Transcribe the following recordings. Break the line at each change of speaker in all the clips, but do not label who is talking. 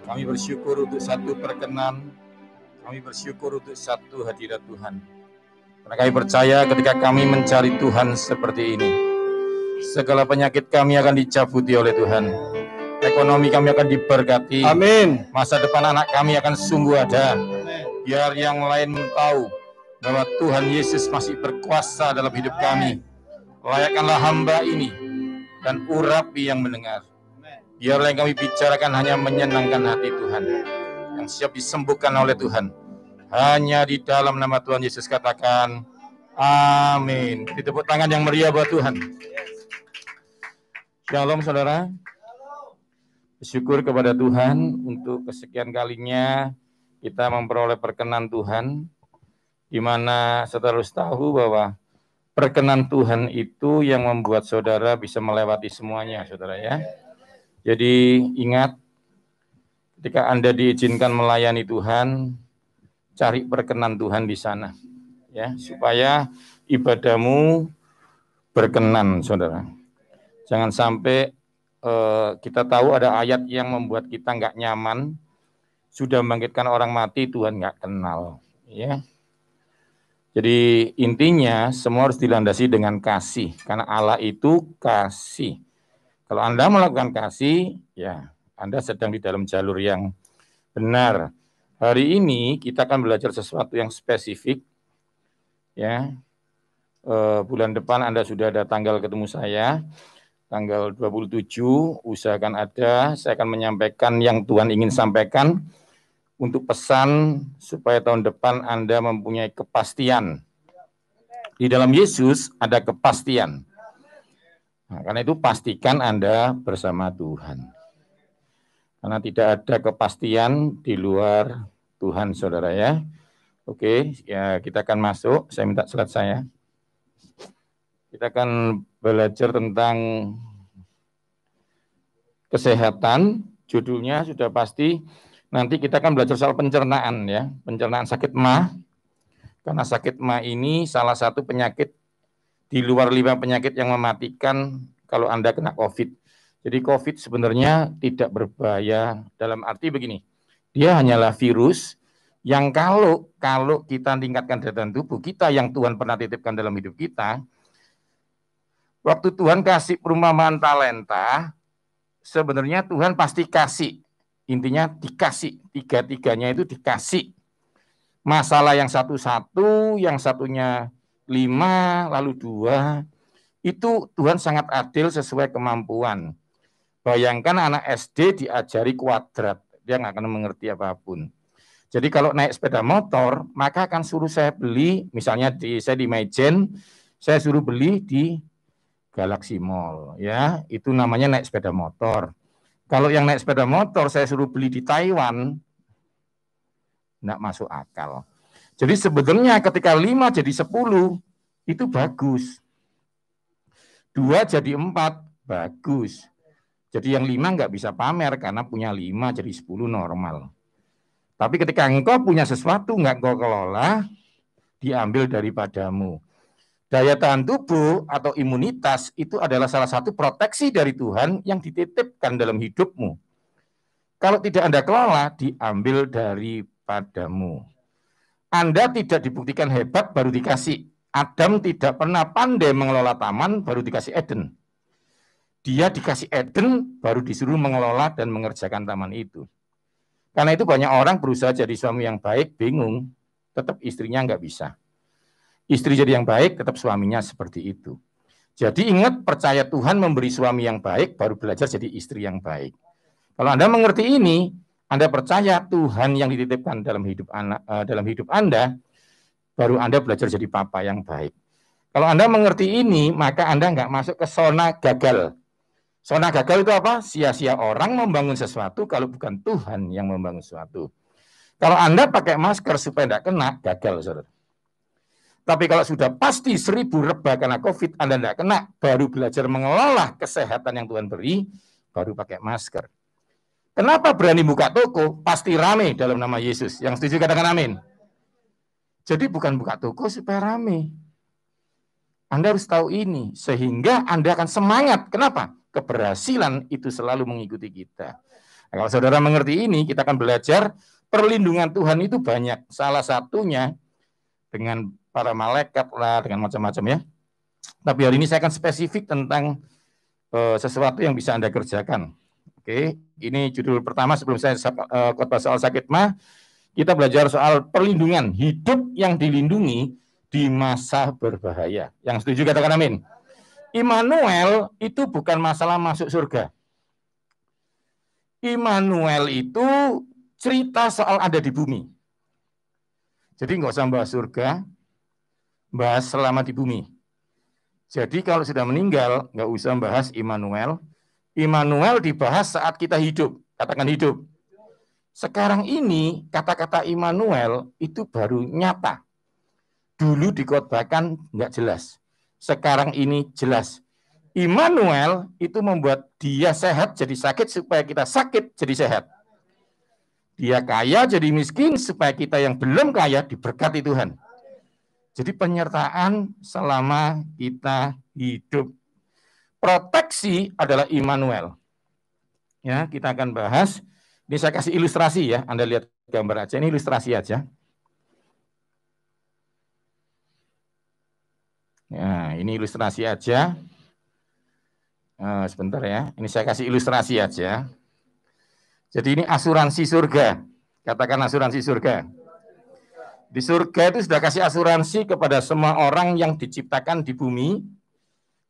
Kami bersyukur untuk satu perkenan, kami bersyukur untuk satu hadirat Tuhan. Karena kami percaya ketika kami mencari Tuhan seperti ini, segala penyakit kami akan dicabuti oleh Tuhan. Ekonomi kami akan diberkati.
Amin.
Masa depan anak kami akan sungguh ada. Biar yang lain tahu bahwa Tuhan Yesus masih berkuasa dalam hidup kami. Layakkanlah hamba ini dan urapi yang mendengar. Biarlah yang kami bicarakan hanya menyenangkan hati Tuhan, yang siap disembuhkan oleh Tuhan. Hanya di dalam nama Tuhan Yesus katakan, amin. Tepuk tangan yang meriah buat Tuhan. Shalom saudara. Bersyukur kepada Tuhan untuk kesekian kalinya kita memperoleh perkenan Tuhan, di mana saudara harus tahu bahwa perkenan Tuhan itu yang membuat saudara bisa melewati semuanya, saudara ya. Jadi ingat, ketika Anda diizinkan melayani Tuhan, cari perkenan Tuhan di sana, ya, supaya ibadahmu berkenan, saudara. Jangan sampai kita tahu ada ayat yang membuat kita nggak nyaman, sudah membangkitkan orang mati, Tuhan nggak kenal, ya. Jadi intinya semua harus dilandasi dengan kasih, karena Allah itu kasih. Kalau Anda melakukan kasih, ya Anda sedang di dalam jalur yang benar. Hari ini kita akan belajar sesuatu yang spesifik, ya. Bulan depan Anda sudah ada tanggal ketemu saya, tanggal 27, usahakan ada. Saya akan menyampaikan yang Tuhan ingin sampaikan untuk pesan supaya tahun depan Anda mempunyai kepastian. Di dalam Yesus ada kepastian. Nah, karena itu pastikan Anda bersama Tuhan. Karena tidak ada kepastian di luar Tuhan, saudara ya. Oke, ya kita akan masuk. Saya minta slide saya. Kita akan belajar tentang kesehatan. Judulnya sudah pasti. Nanti kita akan belajar soal pencernaan ya, pencernaan sakit MA. Karena sakit MA ini salah satu penyakit di luar 5 penyakit yang mematikan kalau Anda kena COVID. Jadi COVID sebenarnya tidak berbahaya dalam arti begini. Dia hanyalah virus yang kalau kita tingkatkan daya tahan tubuh kita yang Tuhan pernah titipkan dalam hidup kita, waktu Tuhan kasih perumpamaan talenta, sebenarnya Tuhan pasti kasih. Intinya dikasih, tiga-tiganya itu dikasih. Masalah yang satu-satu, yang satunya 5, lalu 2, itu Tuhan sangat adil sesuai kemampuan. Bayangkan anak SD diajari kuadrat, dia nggak akan mengerti apapun. Jadi kalau naik sepeda motor, maka akan suruh saya beli, misalnya saya di Majen, saya suruh beli di Galaxy Mall, ya, itu namanya naik sepeda motor. Kalau yang naik sepeda motor saya suruh beli di Taiwan, nggak masuk akal. Jadi sebetulnya ketika 5 jadi 10, itu bagus. 2 jadi 4, bagus. Jadi yang 5 nggak bisa pamer karena punya 5 jadi 10 normal. Tapi ketika engkau punya sesuatu nggak engkau kelola, diambil daripadamu. Daya tahan tubuh atau imunitas itu adalah salah satu proteksi dari Tuhan yang dititipkan dalam hidupmu. Kalau tidak Anda kelola, diambil daripadamu. Anda tidak dibuktikan hebat baru dikasih. Adam tidak pernah pandai mengelola taman baru dikasih Eden. Dia dikasih Eden baru disuruh mengelola dan mengerjakan taman itu. Karena itu banyak orang berusaha jadi suami yang baik, bingung, tetap istrinya nggak bisa. Istri jadi yang baik, tetap suaminya seperti itu. Jadi ingat, percaya Tuhan memberi suami yang baik, baru belajar jadi istri yang baik. Kalau Anda mengerti ini, Anda percaya Tuhan yang dititipkan dalam hidup Anda, baru Anda belajar jadi papa yang baik. Kalau Anda mengerti ini, maka Anda nggak masuk ke zona gagal. Zona gagal itu apa? Sia-sia orang membangun sesuatu kalau bukan Tuhan yang membangun sesuatu. Kalau Anda pakai masker supaya tidak kena, gagal, saudara. Tapi kalau sudah pasti 1000 rebah karena COVID, Anda tidak kena, baru belajar mengelola kesehatan yang Tuhan beri, baru pakai masker. Kenapa berani buka toko? Pasti rame dalam nama Yesus. Yang setuju katakan amin. Jadi bukan buka toko supaya rame. Anda harus tahu ini, sehingga Anda akan semangat. Kenapa? Keberhasilan itu selalu mengikuti kita. Nah, kalau saudara mengerti ini, kita akan belajar perlindungan Tuhan itu banyak. Salah satunya dengan para malaikat lah, dengan macam-macam ya. Tapi hari ini saya akan spesifik tentang sesuatu yang bisa Anda kerjakan. Oke, ini judul pertama sebelum saya khotbah soal sakit mah. Kita belajar soal perlindungan, hidup yang dilindungi di masa berbahaya. Yang setuju katakan amin. Immanuel itu bukan masalah masuk surga. Immanuel itu cerita soal ada di bumi. Jadi nggak usah bahas surga, bahas selama di bumi. Jadi kalau sudah meninggal, nggak usah bahas Immanuel. Immanuel dibahas saat kita hidup. Katakan hidup. Sekarang ini kata-kata Immanuel itu baru nyata. Dulu dikhotbahkan nggak jelas. Sekarang ini jelas. Immanuel itu membuat dia sehat jadi sakit supaya kita sakit jadi sehat. Dia kaya jadi miskin supaya kita yang belum kaya diberkati Tuhan. Jadi penyertaan selama kita hidup. Proteksi adalah Immanuel. Ya, kita akan bahas. Ini saya kasih ilustrasi ya. Anda lihat gambar aja. Ini ilustrasi aja. Ya, ini ilustrasi aja. Sebentar ya. Ini saya kasih ilustrasi aja. Jadi ini asuransi surga. Katakan asuransi surga. Di surga itu sudah kasih asuransi kepada semua orang yang diciptakan di bumi.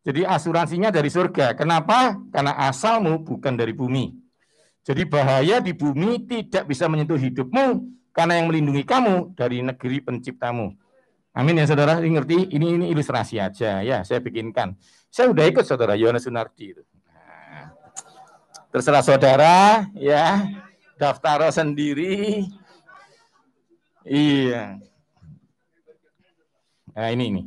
Jadi asuransinya dari surga. Kenapa? Karena asalmu bukan dari bumi. Jadi bahaya di bumi tidak bisa menyentuh hidupmu karena yang melindungi kamu dari negeri penciptamu. Amin ya saudara, ini ngerti? Ini ilustrasi aja ya, saya bikinkan. Saya udah ikut saudara Yohanes Sunardi itu. Nah, terserah saudara ya, daftar sendiri. Iya. Nah ini.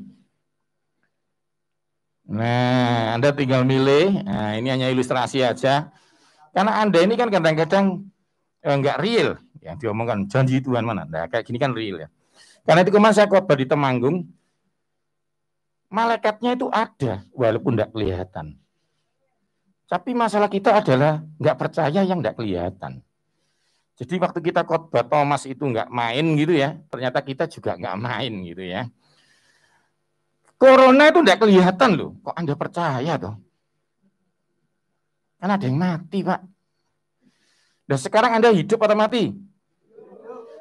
Nah, Anda tinggal milih. Nah, ini hanya ilustrasi aja. Karena Anda ini kan kadang-kadang enggak real. Yang diomongkan janji Tuhan mana. Nah, kayak gini kan real ya. Karena itu kemarin saya khotbah di Temanggung. Malaikatnya itu ada, walaupun enggak kelihatan. Tapi masalah kita adalah enggak percaya yang enggak kelihatan. Jadi waktu kita khotbah Thomas itu enggak main gitu ya. Ternyata kita juga enggak main gitu ya. Corona itu enggak kelihatan loh. Kok Anda percaya toh? Kan ada yang mati, Pak. Dan sekarang Anda hidup atau mati?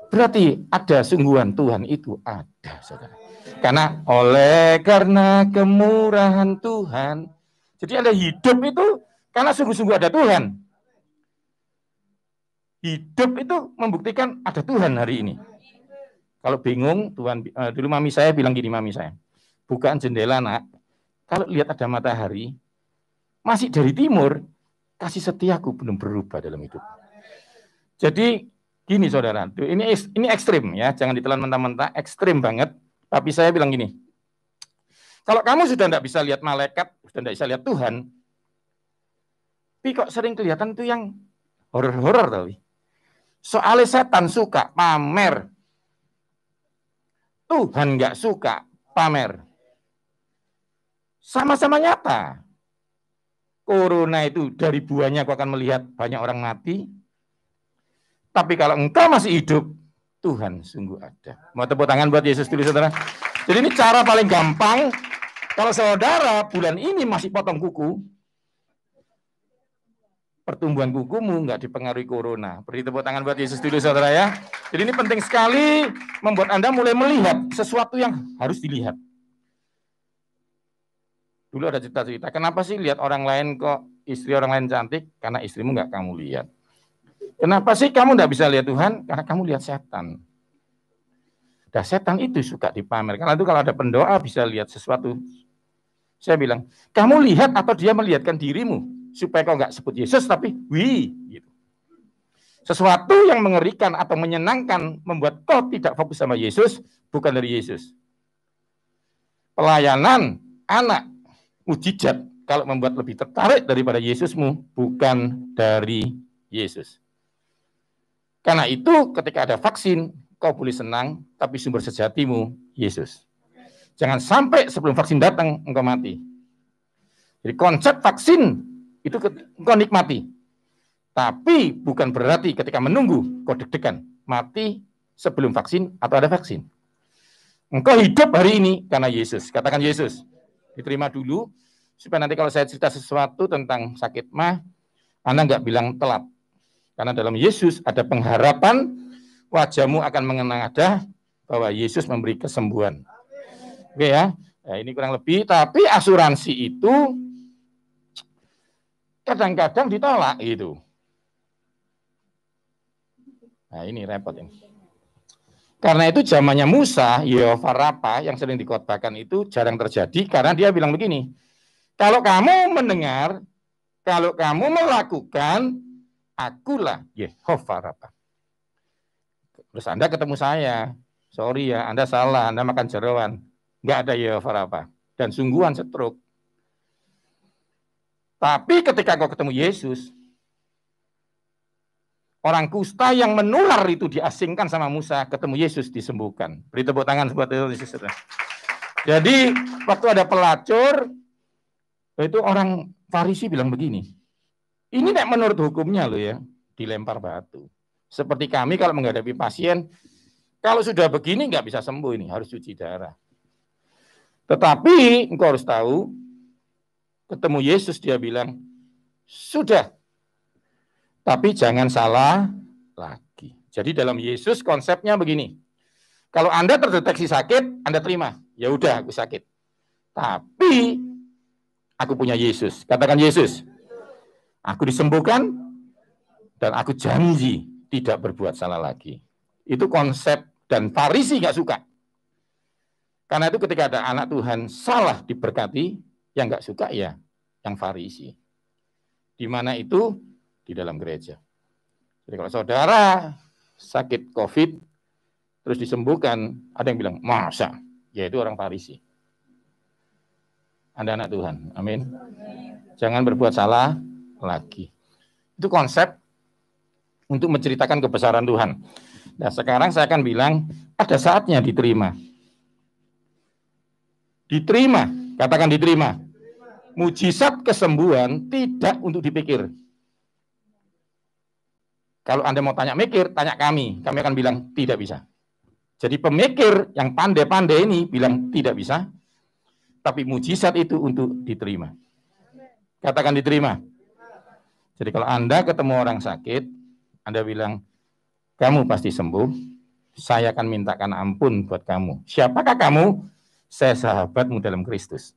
Berarti ada sungguhan Tuhan itu ada, saudara. Karena kemurahan Tuhan. Jadi Anda hidup itu karena sungguh-sungguh ada Tuhan. Hidup itu membuktikan ada Tuhan hari ini. Kalau bingung, Tuhan dulu mami saya bilang gini, mami saya. Bukaan jendela, Nak. Kalau lihat ada matahari, masih dari timur, kasih setiaku belum berubah dalam hidup. Jadi gini saudara, ini ekstrim ya, jangan ditelan mentah-mentah, ekstrim banget. Tapi saya bilang gini, kalau kamu sudah tidak bisa lihat malaikat, sudah tidak bisa lihat Tuhan, tapi kok sering kelihatan tuh yang horor-horor tadi. Soalnya setan suka pamer, Tuhan nggak suka pamer. Sama-sama nyata. Corona itu dari buahnya aku akan melihat banyak orang mati. Tapi kalau engkau masih hidup, Tuhan sungguh ada. Mau tepuk tangan buat Yesus dulu saudara. Jadi ini cara paling gampang. Kalau saudara bulan ini masih potong kuku, pertumbuhan kukumu nggak dipengaruhi corona. Beri tepuk tangan buat Yesus dulu saudara ya. Jadi ini penting sekali membuat Anda mulai melihat sesuatu yang harus dilihat. Dulu ada cerita-cerita, kenapa sih lihat orang lain kok istri orang lain cantik? Karena istrimu nggak kamu lihat. Kenapa sih kamu tidak bisa lihat Tuhan? Karena kamu lihat setan. Dan setan itu suka dipamer. Karena itu kalau ada pendoa bisa lihat sesuatu. Saya bilang, kamu lihat atau dia melihatkan dirimu. Supaya kau nggak sebut Yesus, tapi wih. Gitu. Sesuatu yang mengerikan atau menyenangkan membuat kau tidak fokus sama Yesus, bukan dari Yesus. Pelayanan, anak, mujizat, kalau membuat lebih tertarik daripada Yesusmu, bukan dari Yesus. Karena itu ketika ada vaksin, kau boleh senang, tapi sumber sejatimu Yesus. Jangan sampai sebelum vaksin datang engkau mati. Jadi konsep vaksin itu engkau nikmati. Tapi bukan berarti ketika menunggu kau deg-degan mati sebelum vaksin atau ada vaksin. Engkau hidup hari ini karena Yesus. Katakan Yesus. Diterima dulu supaya nanti kalau saya cerita sesuatu tentang sakit mah, Anda nggak bilang telat. Karena dalam Yesus ada pengharapan, wajahmu akan mengenang bahwa Yesus memberi kesembuhan. Oke ya, nah, ini kurang lebih. Tapi asuransi itu kadang-kadang ditolak gitu. Nah ini repot ini. Karena itu zamannya Musa, Yehova Rafa yang sering dikhotbahkan itu jarang terjadi karena dia bilang begini, kalau kamu mendengar, kalau kamu melakukan, akulah Yehova Rafa. Terus Anda ketemu saya, sorry ya, Anda salah, Anda makan jeroan, nggak ada Yehova Rafa, dan sungguhan stroke. Tapi ketika kau ketemu Yesus, orang kusta yang menular itu diasingkan sama Musa, ketemu Yesus disembuhkan. Beri tepuk tangan buat Yesus. Jadi waktu ada pelacur, itu orang Farisi bilang begini, ini nek menurut hukumnya loh ya, dilempar batu. Seperti kami kalau menghadapi pasien, kalau sudah begini nggak bisa sembuh ini, harus cuci darah. Tetapi engkau harus tahu, ketemu Yesus dia bilang, sudah, tapi jangan salah lagi. Jadi dalam Yesus konsepnya begini, kalau Anda terdeteksi sakit, Anda terima, ya udah aku sakit. Tapi aku punya Yesus. Katakan Yesus. Aku disembuhkan dan aku janji tidak berbuat salah lagi. Itu konsep dan Farisi nggak suka. Karena itu ketika ada anak Tuhan salah diberkati, yang nggak suka ya yang Farisi. Di mana itu? Di dalam gereja. Jadi kalau saudara sakit COVID, terus disembuhkan, ada yang bilang, masa? Yaitu orang Farisi. Anda anak Tuhan, amin. Jangan berbuat salah lagi. Itu konsep untuk menceritakan kebesaran Tuhan. Nah sekarang saya akan bilang, ada saatnya diterima. Diterima, katakan diterima. Mujizat kesembuhan tidak untuk dipikir. Kalau Anda mau tanya mikir, tanya kami akan bilang tidak bisa. Jadi pemikir yang pandai-pandai ini bilang tidak bisa, tapi mujizat itu untuk diterima. Katakan diterima. Jadi kalau Anda ketemu orang sakit, Anda bilang, kamu pasti sembuh, saya akan mintakan ampun buat kamu. Siapakah kamu? Saya sahabatmu dalam Kristus.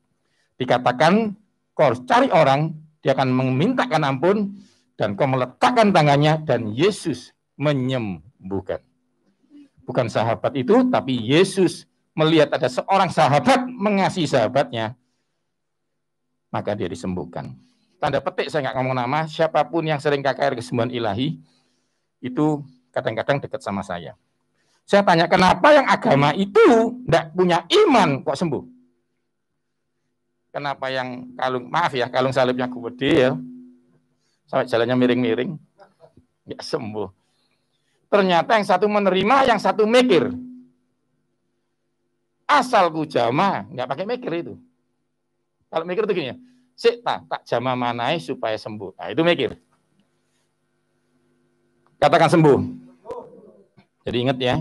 Dikatakan, kau harus cari orang, dia akan memintakan ampun, dan kau meletakkan tangannya, dan Yesus menyembuhkan. Bukan sahabat itu, tapi Yesus melihat ada seorang sahabat mengasihi sahabatnya, maka dia disembuhkan. Tanda petik, saya nggak ngomong nama, siapapun yang sering KKR kesembuhan ilahi, itu kadang-kadang dekat sama saya. Saya tanya, kenapa yang agama itu tidak punya iman kok sembuh? Kenapa yang kalung salibnya gede ya, sampai jalannya miring-miring, nggak sembuh. Ternyata yang satu menerima, yang satu mikir. Asal ku jama, nggak pakai mikir itu. Kalau mikir itu gini ya, tak jama manai supaya sembuh. Nah itu mikir. Katakan sembuh. Jadi ingat ya,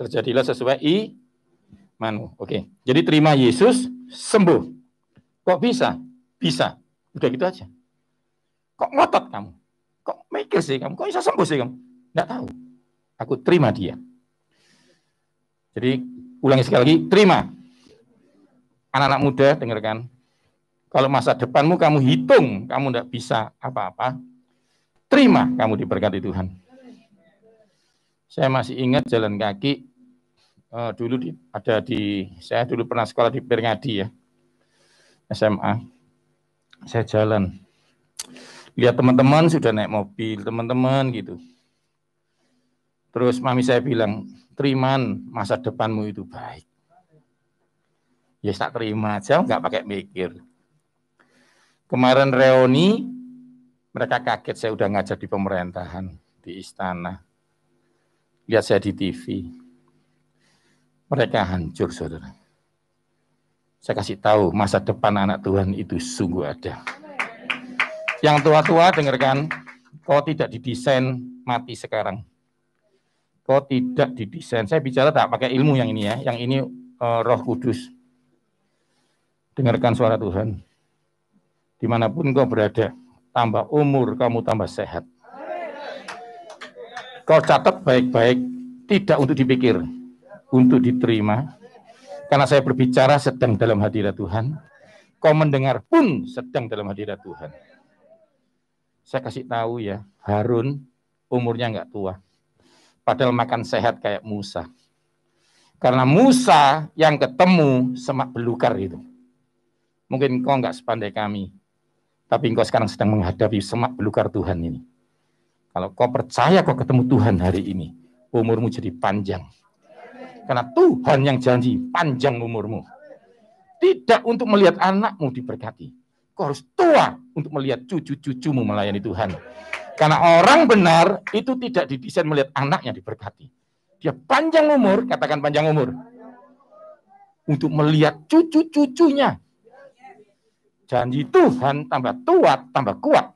terjadilah sesuai iman. Oke. Jadi terima Yesus, sembuh. Kok bisa? Bisa. Udah gitu aja. Kok ngotot kamu? Kok mikir sih kamu? Kok bisa sembuh sih kamu? Nggak tahu. Aku terima dia. Jadi ulangi sekali lagi, terima. Anak-anak muda, dengarkan. Kalau masa depanmu kamu hitung, kamu nggak bisa apa-apa, terima kamu diberkati Tuhan. Saya masih ingat jalan kaki, saya dulu pernah sekolah di Pirngadi ya, SMA. Saya jalan, lihat teman-teman sudah naik mobil, teman-teman gitu. Terus mami saya bilang, teriman masa depanmu itu baik. Ya tak terima aja, nggak pakai mikir. Kemarin reuni, mereka kaget saya udah ngajar di pemerintahan, di istana. Lihat saya di TV. Mereka hancur, saudara. Saya kasih tahu, masa depan anak Tuhan itu sungguh ada. Yang tua-tua dengarkan, kau tidak didesain mati sekarang. Kau tidak didesain. Saya bicara tak pakai ilmu yang ini ya, yang ini Roh Kudus. Dengarkan suara Tuhan. Dimanapun kau berada, tambah umur kamu tambah sehat. Kau catat baik-baik, tidak untuk dipikir, untuk diterima. Karena saya berbicara sedang dalam hadirat Tuhan. Kau mendengar pun sedang dalam hadirat Tuhan. Saya kasih tahu ya, Harun umurnya nggak tua. Padahal makan sehat kayak Musa. Karena Musa yang ketemu semak belukar itu. Mungkin kau nggak sepandai kami. Tapi engkau sekarang sedang menghadapi semak belukar Tuhan ini. Kalau kau percaya kau ketemu Tuhan hari ini, umurmu jadi panjang. Karena Tuhan yang janji panjang umurmu. Tidak untuk melihat anakmu diberkati. Kau harus tua untuk melihat cucu-cucumu melayani Tuhan. Karena orang benar itu tidak didesain melihat anaknya diberkati. Dia panjang umur, katakan panjang umur. Untuk melihat cucu-cucunya. Janji Tuhan tambah tua, tambah kuat.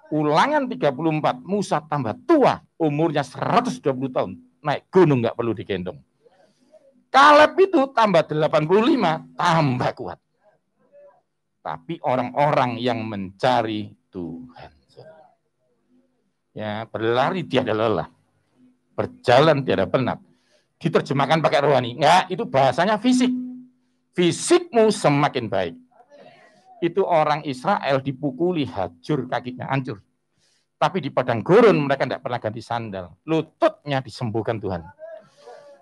Ulangan 34, Musa tambah tua, umurnya 120 tahun. Naik gunung nggak perlu digendong. Kaleb itu tambah 85, tambah kuat. Tapi orang-orang yang mencari Tuhan. Ya, berlari tiada lelah. Berjalan tiada penat. Diterjemahkan pakai rohani. Enggak, itu bahasanya fisik. Fisikmu semakin baik. Itu orang Israel dipukuli, hancur kakinya, hancur. Tapi di padang gurun mereka tidak pernah ganti sandal. Lututnya disembuhkan Tuhan.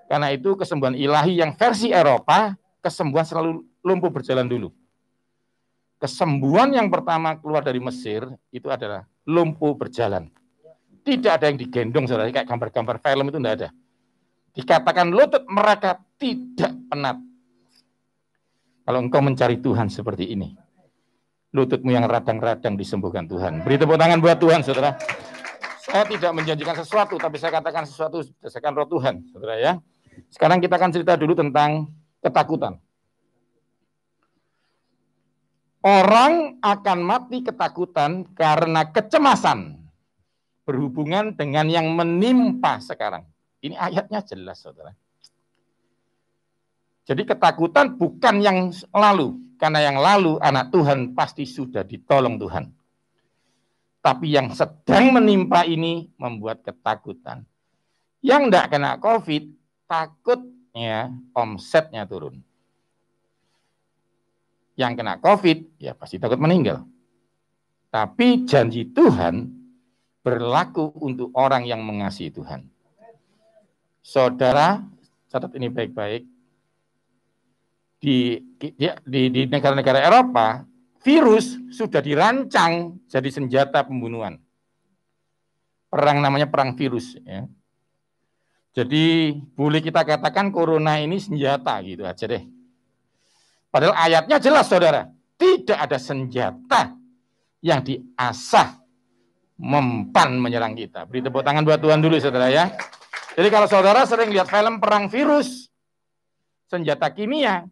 Karena itu kesembuhan ilahi yang versi Eropa, kesembuhan selalu lumpuh berjalan dulu. Kesembuhan yang pertama keluar dari Mesir, itu adalah lumpuh berjalan. Tidak ada yang digendong, saudara. Kayak gambar-gambar film itu tidak ada. Dikatakan lutut mereka tidak penat. Kalau engkau mencari Tuhan seperti ini, lututmu yang radang-radang disembuhkan Tuhan. Beri tepuk tangan buat Tuhan, saudara. Saya tidak menjanjikan sesuatu, tapi saya katakan sesuatu berdasarkan roh Tuhan, saudara ya. Sekarang kita akan cerita dulu tentang ketakutan. Orang akan mati ketakutan karena kecemasan berhubungan dengan yang menimpa sekarang. Ini ayatnya jelas, saudara. Jadi ketakutan bukan yang lalu, karena yang lalu anak Tuhan pasti sudah ditolong Tuhan. Tapi yang sedang menimpa ini membuat ketakutan. Yang tidak kena COVID, takutnya omsetnya turun. Yang kena COVID, ya pasti takut meninggal. Tapi janji Tuhan berlaku untuk orang yang mengasihi Tuhan. Saudara, catat ini baik-baik. Di negara-negara Eropa, virus sudah dirancang jadi senjata pembunuhan. Perang namanya perang virus. Ya. Jadi boleh kita katakan corona ini senjata gitu aja deh. Padahal ayatnya jelas, saudara. Tidak ada senjata yang diasah mempan menyerang kita. Beri tepuk tangan buat Tuhan dulu, saudara ya. Jadi kalau saudara sering lihat film perang virus, senjata kimia,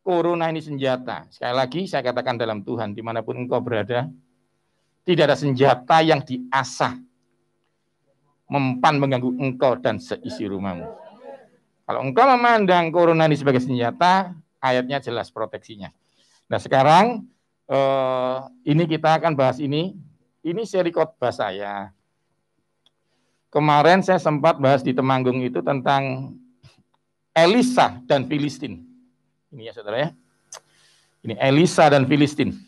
corona ini senjata. Sekali lagi saya katakan dalam Tuhan, dimanapun engkau berada, tidak ada senjata yang diasah mempan mengganggu engkau dan seisi rumahmu. Kalau engkau memandang corona ini sebagai senjata, ayatnya jelas proteksinya. Nah sekarang ini kita akan bahas ini. Ini seri khotbah saya. Kemarin saya sempat bahas di Temanggung itu tentang Elisa dan Filistin. Ini ya saudara ya. Ini Elisa dan Filistin.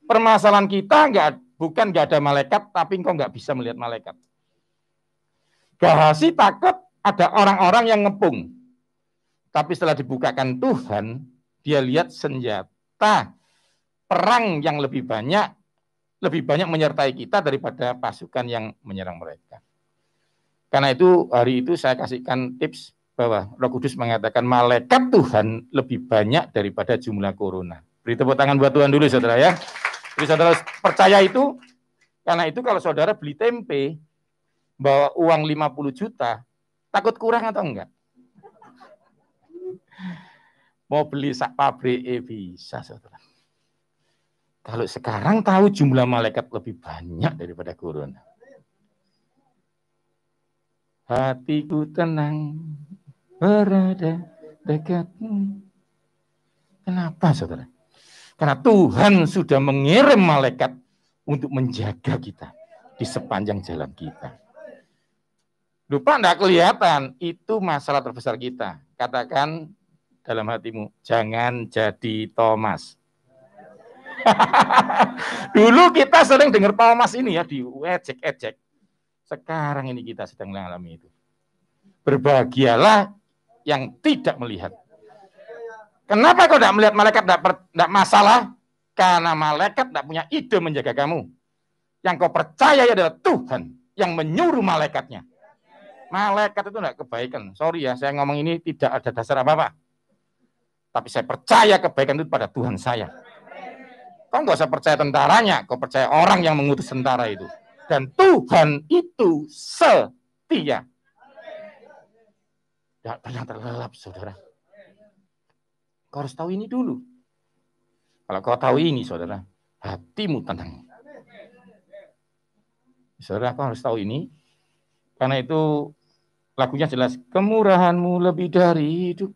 Permasalahan kita bukan nggak ada malaikat, tapi engkau nggak bisa melihat malaikat. Gahasi takut ada orang-orang yang ngepung. Tapi setelah dibukakan Tuhan, dia lihat senjata perang yang lebih banyak menyertai kita daripada pasukan yang menyerang mereka. Karena itu hari itu saya kasihkan tips bahwa Roh Kudus mengatakan malaikat Tuhan lebih banyak daripada jumlah corona. Beri tepuk tangan buat Tuhan dulu saudara ya. Jadi saudara percaya itu, karena itu kalau saudara beli tempe, bawa uang 50 juta, takut kurang atau enggak? Mau beli sak pabrik bisa, saudara. Kalau sekarang tahu jumlah malaikat lebih banyak daripada corona. Hatiku tenang, berada dekatmu. Kenapa, saudara? Karena Tuhan sudah mengirim malaikat untuk menjaga kita di sepanjang jalan kita. Lupa enggak kelihatan, itu masalah terbesar kita. Katakan dalam hatimu, jangan jadi Thomas. Dulu kita sering dengar Thomas ini ya, diejek-ejek. Sekarang ini kita sedang mengalami itu. Berbahagialah yang tidak melihat. Kenapa kau tidak melihat malaikat? Tidak masalah. Karena malaikat tidak punya ide menjaga kamu. Yang kau percaya adalah Tuhan yang menyuruh malaikatnya. Malaikat itu tidak kebaikan. Sorry ya, saya ngomong ini tidak ada dasar apa-apa. Tapi saya percaya kebaikan itu pada Tuhan saya. Kau nggak usah percaya tentaranya, kau percaya orang yang mengutus tentara itu. Dan Tuhan itu setia. Tidak pernah terlelap, saudara. Kau harus tahu ini dulu. Kalau kau tahu ini, saudara, hatimu tenang. Saudara, kau harus tahu ini. Karena itu lagunya jelas, kemurahanmu lebih dari hidup.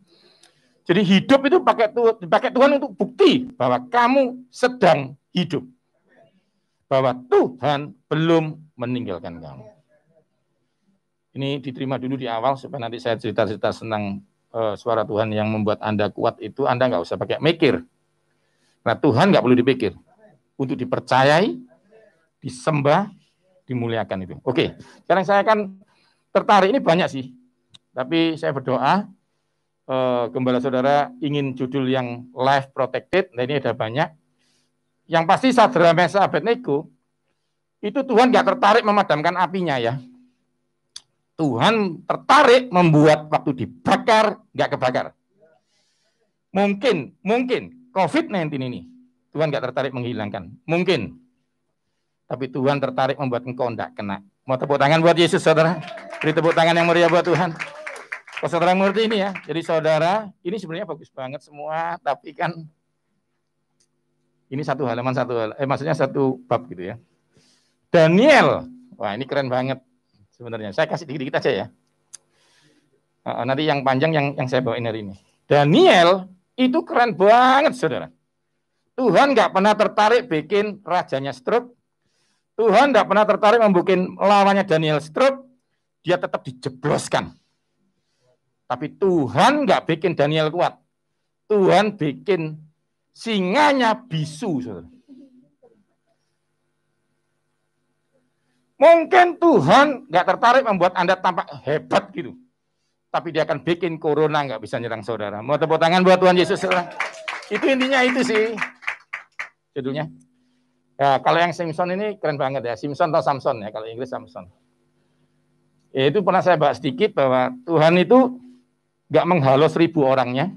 Jadi hidup itu pakai Tuhan untuk bukti bahwa kamu sedang hidup. Bahwa Tuhan belum meninggalkan kamu. Ini diterima dulu di awal supaya nanti saya cerita-cerita tentang suara Tuhan yang membuat Anda kuat itu Anda nggak usah pakai mikir. Nah Tuhan nggak perlu dipikir. Untuk dipercayai, disembah, dimuliakan itu. Oke, sekarang saya akan tertarik, ini banyak sih. Tapi saya berdoa, Gembala Saudara ingin judul yang life protected, nah ini ada banyak. Yang pasti Sadrak Meshach Abednego, itu Tuhan nggak tertarik memadamkan apinya ya. Tuhan tertarik membuat waktu dibakar, nggak kebakar. Mungkin COVID-19 ini, Tuhan nggak tertarik menghilangkan. Mungkin. Tapi Tuhan tertarik membuat engkau nggak kena. Mau tepuk tangan buat Yesus, saudara? Beri tepuk tangan yang meriah buat Tuhan. Kalau saudara mengerti ini ya, jadi saudara, ini sebenarnya bagus banget semua, tapi kan ini satu halaman, maksudnya satu bab gitu ya. Daniel, wah ini keren banget sebenarnya. Saya kasih dikit-dikit aja ya. Nanti yang panjang yang saya bawain hari ini. Daniel itu keren banget, saudara. Tuhan nggak pernah tertarik bikin rajanya stroke. Tuhan nggak pernah tertarik membuat lawannya Daniel stroke. Dia tetap dijebloskan. Tapi Tuhan nggak bikin Daniel kuat. Tuhan bikin singanya bisu, saudara. Mungkin Tuhan nggak tertarik membuat Anda tampak hebat gitu. Tapi dia akan bikin corona nggak bisa nyerang saudara. Mau tepuk tangan buat Tuhan Yesus, saudara. Itu intinya itu sih. Judulnya. Ya, kalau yang Simpson ini keren banget ya. Simpson atau Samson ya, kalau Inggris Samson. Ya, itu pernah saya bahas sedikit bahwa Tuhan itu nggak menghalau 1000 orangnya.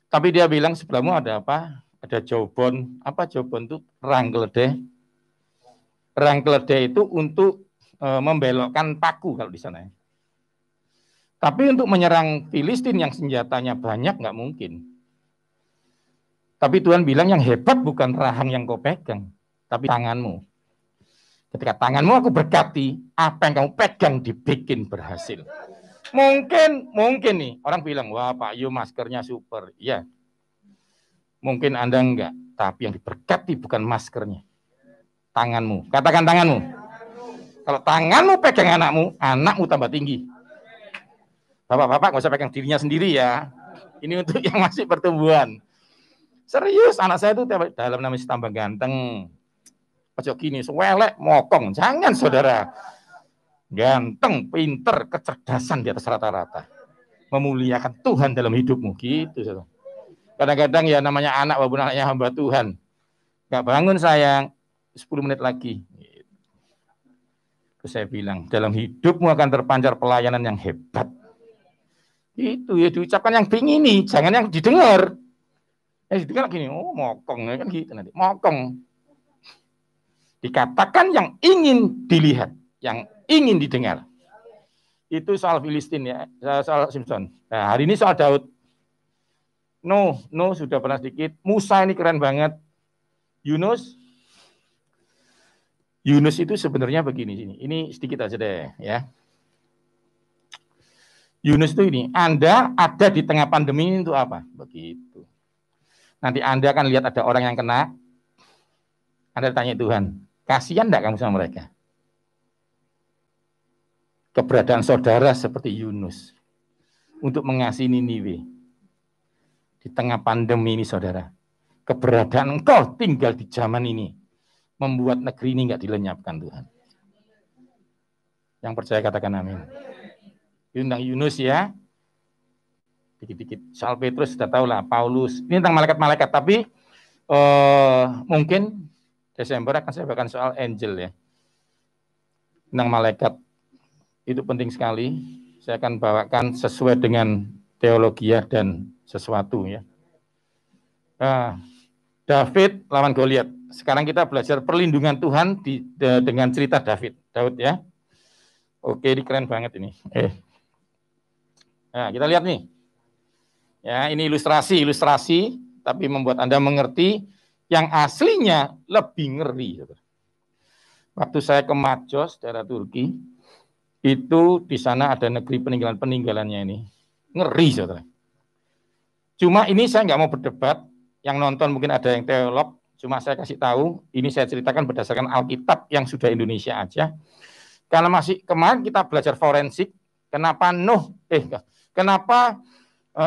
Tapi dia bilang sebelahmu ada apa? Ada jawbon. Apa jawbon itu? Rang keledai. Rang keledai itu untuk membelokkan paku kalau di sana. Tapi untuk menyerang Filistin yang senjatanya banyak nggak mungkin. Tapi Tuhan bilang yang hebat bukan rahang yang kau pegang, tapi tanganmu. Ketika tanganmu aku berkati, apa yang kamu pegang dibikin berhasil. Mungkin nih orang bilang, wah Pak Yu maskernya super. Iya. Mungkin Anda enggak, tapi yang diberkati bukan maskernya. Tanganmu. Katakan tanganmu. Kalau tanganmu pegang anakmu tambah tinggi. Bapak-bapak nggak usah pegang dirinya sendiri ya. Ini untuk yang masih pertumbuhan. Serius, anak saya itu dalam namanya tambah ganteng. Ojo gini, sewelek, mokong. Jangan saudara. Ganteng, pinter, kecerdasan di atas rata-rata. Memuliakan Tuhan dalam hidupmu. Gitu saudara. Kadang-kadang ya namanya anak walaupun anaknya hamba Tuhan. Gak bangun sayang, 10 menit lagi. Terus saya bilang, dalam hidupmu akan terpancar pelayanan yang hebat. Itu ya diucapkan yang pingin ini, jangan yang didengar. Yang didengar gini, oh mokong kan gitu nanti, mokong. Dikatakan yang ingin dilihat, yang ingin didengar. Itu soal Filistin ya, soal Simpson. Nah, hari ini soal Daud. No sudah pernah sedikit. Musa ini keren banget. Yunus itu sebenarnya begini sini. Ini sedikit aja deh ya. Yunus itu ini, Anda ada di tengah pandemi ini untuk apa? Begitu. Nanti Anda akan lihat ada orang yang kena, Anda tanya Tuhan, kasihan enggak kamu sama mereka? Keberadaan saudara seperti Yunus untuk mengasihi Niniwe di tengah pandemi ini, saudara. Keberadaan engkau tinggal di zaman ini membuat negeri ini enggak dilenyapkan Tuhan. Yang percaya katakan amin. Tentang Yunus ya, dikit-dikit. Soal Petrus sudah tahu lah, Paulus. Ini tentang malaikat-malaikat, tapi mungkin Desember akan saya bahkan soal angel ya. Tentang malaikat itu penting sekali. Saya akan bawakan sesuai dengan teologi dan sesuatu ya. David lawan Goliat. Sekarang kita belajar perlindungan Tuhan dengan cerita Daud ya. Oke, ini keren banget ini. Nah, kita lihat nih. Ya, ini ilustrasi, tapi membuat Anda mengerti yang aslinya lebih ngeri. Waktu saya ke Majos, daerah Turki, itu di sana ada negeri peninggalannya ini. Ngeri, saudara. Cuma ini saya nggak mau berdebat, yang nonton mungkin ada yang teolog, cuma saya kasih tahu, ini saya ceritakan berdasarkan Alkitab yang sudah Indonesia aja. Karena masih kemarin kita belajar forensik, kenapa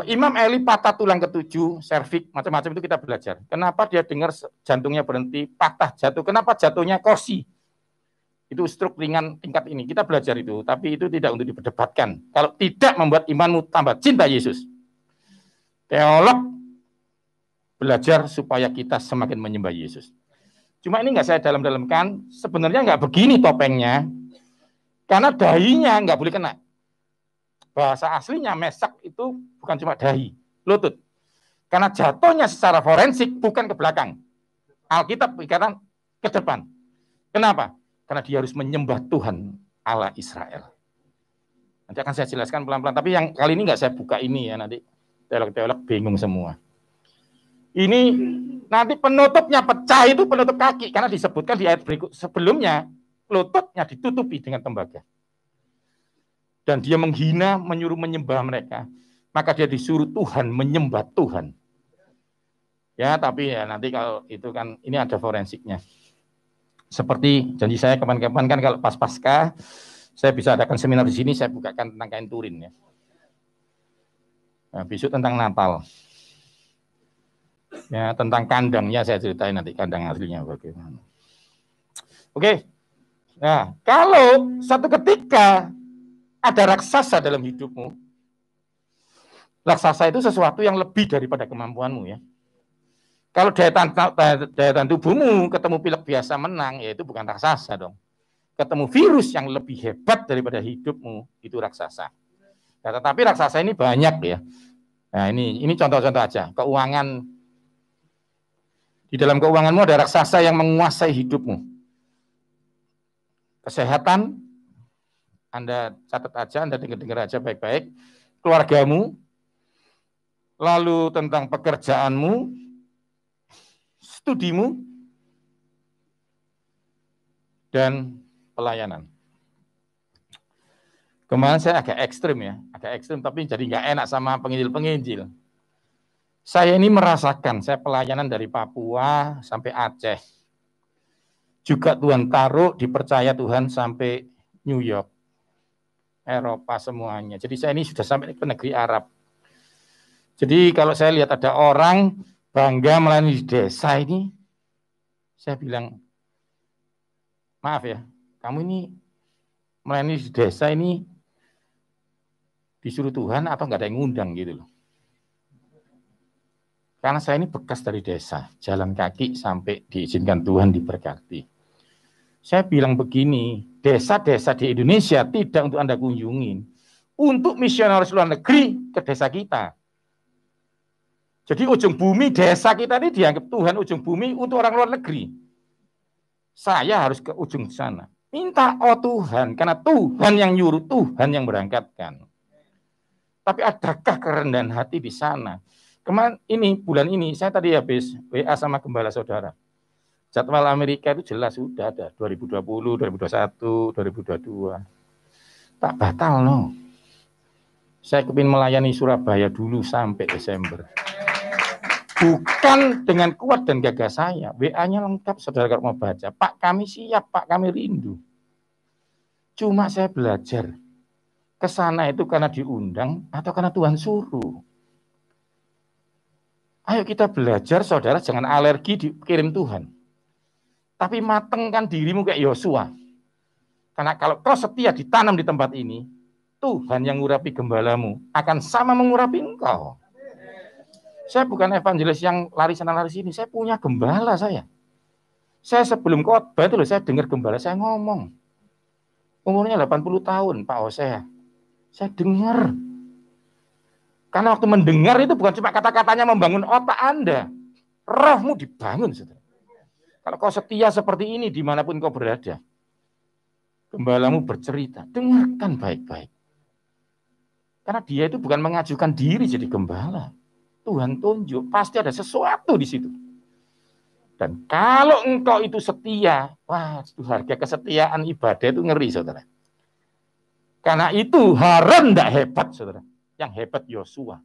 Imam Eli patah tulang ketujuh, serviks, macam-macam itu kita belajar. Kenapa dia dengar jantungnya berhenti, patah jatuh, kenapa jatuhnya kursi? Itu stroke ringan tingkat ini, kita belajar itu, tapi itu tidak untuk diperdebatkan. Kalau tidak membuat imanmu tambah cinta Yesus. Teolog belajar supaya kita semakin menyembah Yesus. Cuma ini nggak saya dalam-dalamkan, sebenarnya nggak begini topengnya, karena dahinya nggak boleh kena. Bahasa aslinya Mesak itu bukan cuma dahi, lutut. Karena jatuhnya secara forensik bukan ke belakang. Alkitab berkata ke depan. Kenapa? Karena dia harus menyembah Tuhan Allah Israel. Nanti akan saya jelaskan pelan-pelan. Tapi yang kali ini nggak saya buka ini ya, nanti teolog-teolog bingung semua. Ini nanti penutupnya pecah itu penutup kaki. Karena disebutkan di ayat berikut sebelumnya, lututnya ditutupi dengan tembaga. Dan dia menghina, menyuruh menyembah mereka. Maka dia disuruh Tuhan menyembah Tuhan. Ya, tapi ya nanti kalau itu kan, ini ada forensiknya. Seperti janji saya kapan-kapan kan kalau pas Paskah, saya bisa adakan seminar di sini, saya bukakan tentang kain turin ya. Nah, besok tentang Natal. Ya, tentang kandangnya saya ceritain nanti kandang aslinya bagaimana. Oke. Nah, kalau satu ketika ada raksasa dalam hidupmu, raksasa itu sesuatu yang lebih daripada kemampuanmu ya. Kalau daya tahan tubuhmu ketemu pilek biasa menang, ya itu bukan raksasa dong. Ketemu virus yang lebih hebat daripada hidupmu, itu raksasa. Nah, tetapi raksasa ini banyak ya. Nah, ini contoh-contoh aja. Keuangan, di dalam keuanganmu ada raksasa yang menguasai hidupmu. Kesehatan, Anda catat aja, Anda dengar aja baik-baik. Keluargamu, lalu tentang pekerjaanmu, studimu, dan pelayanan. Kemarin saya agak ekstrim ya, tapi jadi nggak enak sama penginjil-penginjil. Saya ini merasakan, saya pelayanan dari Papua sampai Aceh. Juga Tuhan taruh, dipercaya Tuhan sampai New York. Eropa semuanya. Jadi saya ini sudah sampai ke negeri Arab. Jadi kalau saya lihat ada orang bangga melayani di desa ini, saya bilang, maaf ya, kamu ini melayani di desa ini disuruh Tuhan atau nggak ada yang ngundang gitu loh. Karena saya ini bekas dari desa, jalan kaki sampai diizinkan Tuhan diberkati. Saya bilang begini, desa-desa di Indonesia tidak untuk Anda kunjungin. Untuk misionaris luar negeri ke desa kita. Jadi ujung bumi desa kita ini dianggap Tuhan ujung bumi untuk orang luar negeri. Saya harus ke ujung sana. Minta Tuhan, karena Tuhan yang nyuruh, Tuhan yang berangkatkan. Tapi adakah kerendahan hati di sana? Bulan ini saya tadi habis WA sama gembala saudara. Jadwal Amerika itu jelas sudah ada 2020, 2021, 2022. Tak batal no. Saya kepingin melayani Surabaya dulu sampai Desember. Bukan dengan kuat dan gagah saya. WA-nya lengkap, saudara kalau mau baca. Pak, kami siap, Pak, kami rindu. Cuma saya belajar. Ke sana itu karena diundang atau karena Tuhan suruh. Ayo kita belajar, saudara, jangan alergi dikirim Tuhan. Tapi matengkan dirimu kayak Yosua. Karena kalau kau setia ditanam di tempat ini, Tuhan yang mengurapi gembalamu akan sama mengurapi engkau. Saya bukan evangelis yang lari sana lari sini, saya punya gembala saya. Saya sebelum khotbah itu loh, saya dengar gembala saya ngomong. Umurnya 80 tahun, Pak Hosea. Saya dengar. Karena waktu mendengar itu bukan cuma kata-katanya membangun otak Anda. Rohmu dibangun, saudara. Kalau kau setia seperti ini dimanapun kau berada, gembalamu bercerita, dengarkan baik-baik. Karena dia itu bukan mengajukan diri jadi gembala. Tuhan tunjuk, pasti ada sesuatu di situ. Dan kalau engkau itu setia, wah, itu harga kesetiaan ibadah itu ngeri, saudara. Karena itu Harun tidak hebat, saudara. Yang hebat Yosua.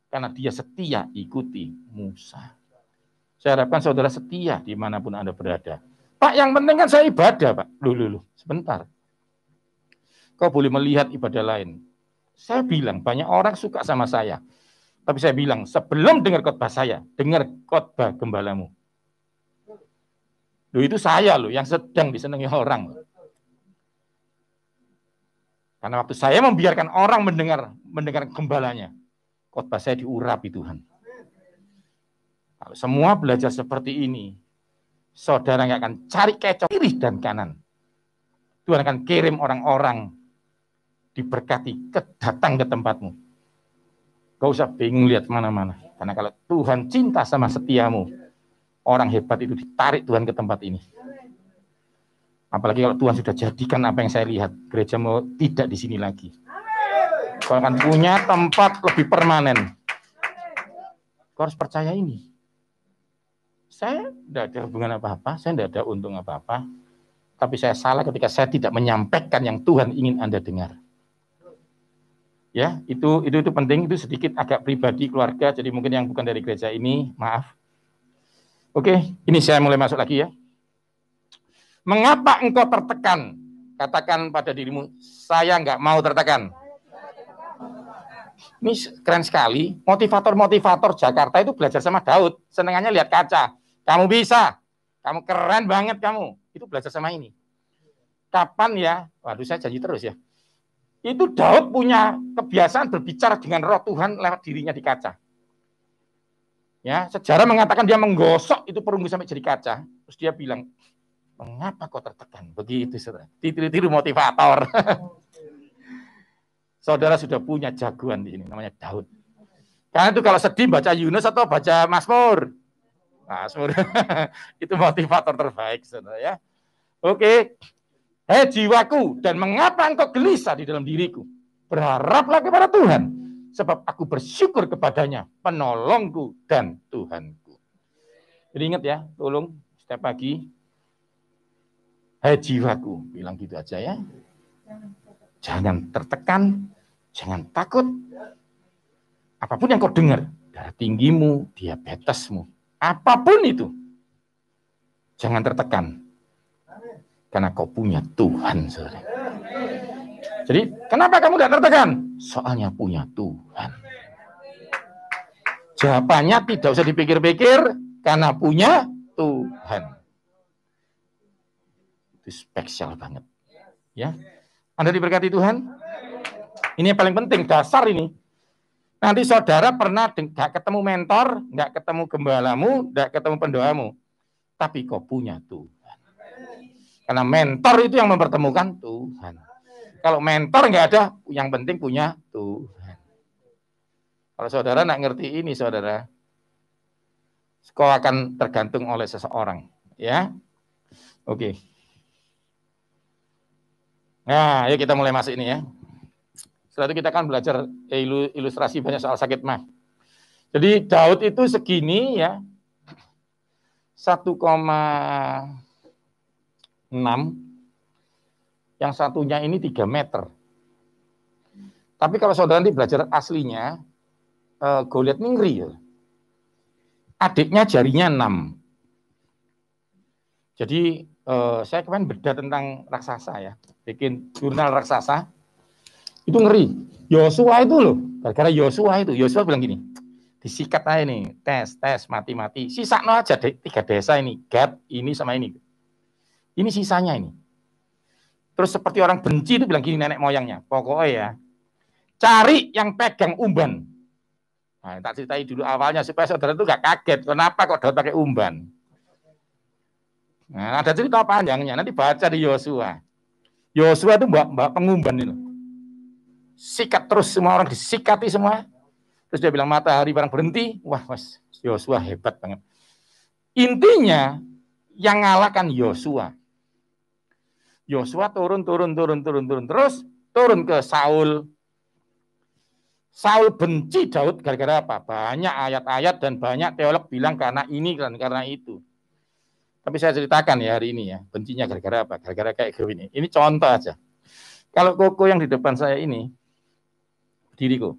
Karena dia setia ikuti Musa. Saya harapkan saudara setia dimanapun Anda berada. Pak, yang penting kan saya ibadah, Pak. Loh, sebentar. Kau boleh melihat ibadah lain. Saya bilang, banyak orang suka sama saya. Tapi saya bilang, sebelum dengar khotbah saya, dengar khotbah gembalamu. Loh, itu saya loh, yang sedang disenangi orang. Karena waktu saya membiarkan orang mendengar gembalanya, khotbah saya diurapi Tuhan. Kalau semua belajar seperti ini, saudara nggak akan cari kecoh kiri dan kanan. Tuhan akan kirim orang-orang diberkati, datang ke tempatmu. Gak usah bingung lihat mana-mana. Karena kalau Tuhan cinta sama setiamu, orang hebat itu ditarik Tuhan ke tempat ini. Apalagi kalau Tuhan sudah jadikan apa yang saya lihat, gereja mau tidak di sini lagi. Kau akan punya tempat lebih permanen. Kau harus percaya ini. Saya tidak ada hubungan apa-apa, saya tidak ada untung apa-apa. Tapi saya salah ketika saya tidak menyampaikan yang Tuhan ingin Anda dengar. Ya, itu penting, itu sedikit agak pribadi keluarga, jadi mungkin yang bukan dari gereja ini, maaf. Oke, ini saya mulai masuk lagi ya. Mengapa engkau tertekan? Katakan pada dirimu, saya nggak mau tertekan. Ini keren sekali, motivator-motivator Jakarta itu belajar sama Daud, senengannya lihat kaca. Kamu bisa, kamu keren banget kamu. Itu belajar sama ini. Kapan ya? Waduh, saya janji terus ya. Itu Daud punya kebiasaan berbicara dengan roh Tuhan lewat dirinya di kaca. Ya, sejarah mengatakan dia menggosok itu perunggu sampai jadi kaca. Terus dia bilang, mengapa kau tertekan? Begitu, saudara. Tiru-tiru motivator. Saudara sudah punya jagoan di sini, namanya Daud. Karena itu kalau sedih baca Yunus atau baca Mazmur. Mazmur. Itu motivator terbaik, saudara ya. Oke. Hei jiwaku, dan mengapa engkau gelisah di dalam diriku? Berharaplah kepada Tuhan, sebab aku bersyukur kepadanya, penolongku dan Tuhanku. Jadi ingat ya, tolong setiap pagi, hei jiwaku, bilang gitu aja ya. Jangan tertekan, jangan takut. Apapun yang kau dengar, darah tinggimu, diabetesmu, apapun itu, jangan tertekan. Karena kau punya Tuhan, saudara. Jadi, kenapa kamu tidak tertekan? Soalnya punya Tuhan. Jawabannya tidak usah dipikir-pikir, karena punya Tuhan. Itu spesial banget. Ya, Anda diberkati Tuhan? Ini yang paling penting, dasar ini. Nanti saudara pernah nggak ketemu mentor, nggak ketemu gembalamu, nggak ketemu pendoamu. Tapi kau punya Tuhan. Karena mentor itu yang mempertemukan Tuhan. Kalau mentor nggak ada, yang penting punya Tuhan. Kalau saudara nak ngerti ini, saudara, kau akan tergantung oleh seseorang, ya. Oke. Nah, ayo kita mulai masuk ini ya. Setelah itu kita akan belajar ilustrasi banyak soal sakit mah. Jadi Daud itu segini ya, 1,6, yang satunya ini 3 meter. Tapi kalau saudara nanti belajar aslinya, Goliat ini ngeri ya. Adiknya jarinya 6. Jadi saya kemarin beda tentang raksasa ya, bikin jurnal raksasa, itu ngeri. Yosua itu loh, gara-gara Yosua bilang gini, disikat aja nih, tes, mati. Sisa no aja 3 desa ini, Gad, ini sama ini. Ini sisanya ini. Terus seperti orang benci itu bilang gini nenek moyangnya, pokoknya ya, cari yang pegang umban. Nah, tak ceritain dulu awalnya supaya saudara itu gak kaget, kenapa kok Daud pakai umban. Nah, ada cerita panjangnya, nanti baca di Yosua. Yosua itu mbak pengumban itu. Sikat terus, semua orang disikati semua. Terus dia bilang matahari barang berhenti, wah mas, Yosua hebat banget. Intinya yang ngalahkan Yosua. Yosua turun terus turun ke Saul. Saul benci Daud gara-gara apa? Banyak ayat-ayat dan banyak teolog bilang karena ini dan karena itu. Tapi saya ceritakan ya hari ini ya, bencinya gara-gara apa? Gara-gara kayak gini. Ini contoh aja. Kalau Koko yang di depan saya ini, diriku.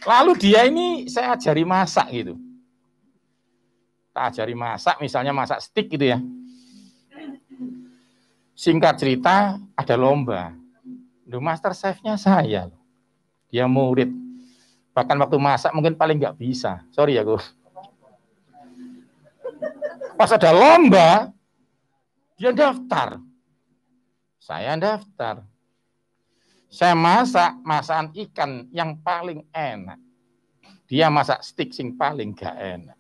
Lalu dia ini saya ajari masak gitu. Tak ajari masak, misalnya masak steak gitu ya. Singkat cerita, ada lomba. Master chef-nya saya. Dia murid. Bahkan waktu masak mungkin paling nggak bisa. Sorry ya, Gus. Pas ada lomba, dia daftar. Saya daftar. Saya masak masakan ikan yang paling enak. Dia masak steak sing paling gak enak.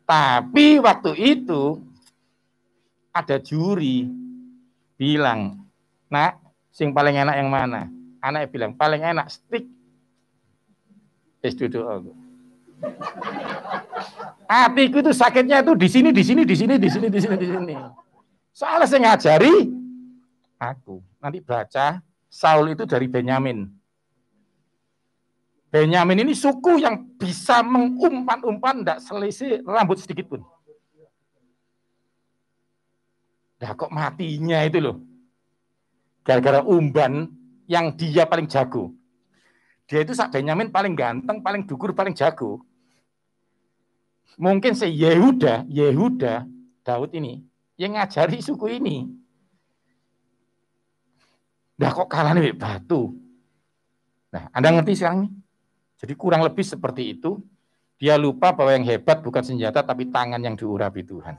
Tapi waktu itu ada juri bilang, nak, sing paling enak yang mana? Anaknya bilang paling enak steak. Duduk aku. Hatiku itu sakitnya itu di sini. Soalnya saya ngajari aku. Nanti baca Saul itu dari Benyamin. Benyamin ini suku yang bisa mengumpan-umpan tidak selisih rambut sedikit pun. Nah kok matinya itu loh. Gara-gara umban yang dia paling jago. Dia itu Benyamin paling ganteng, paling dukur, paling jago. Mungkin Yehuda, Daud ini, yang ngajari suku ini. Nah kok kalah nih batu. Nah Anda ngerti sekarang? Jadi kurang lebih seperti itu. Dia lupa bahwa yang hebat bukan senjata, tapi tangan yang diurapi Tuhan.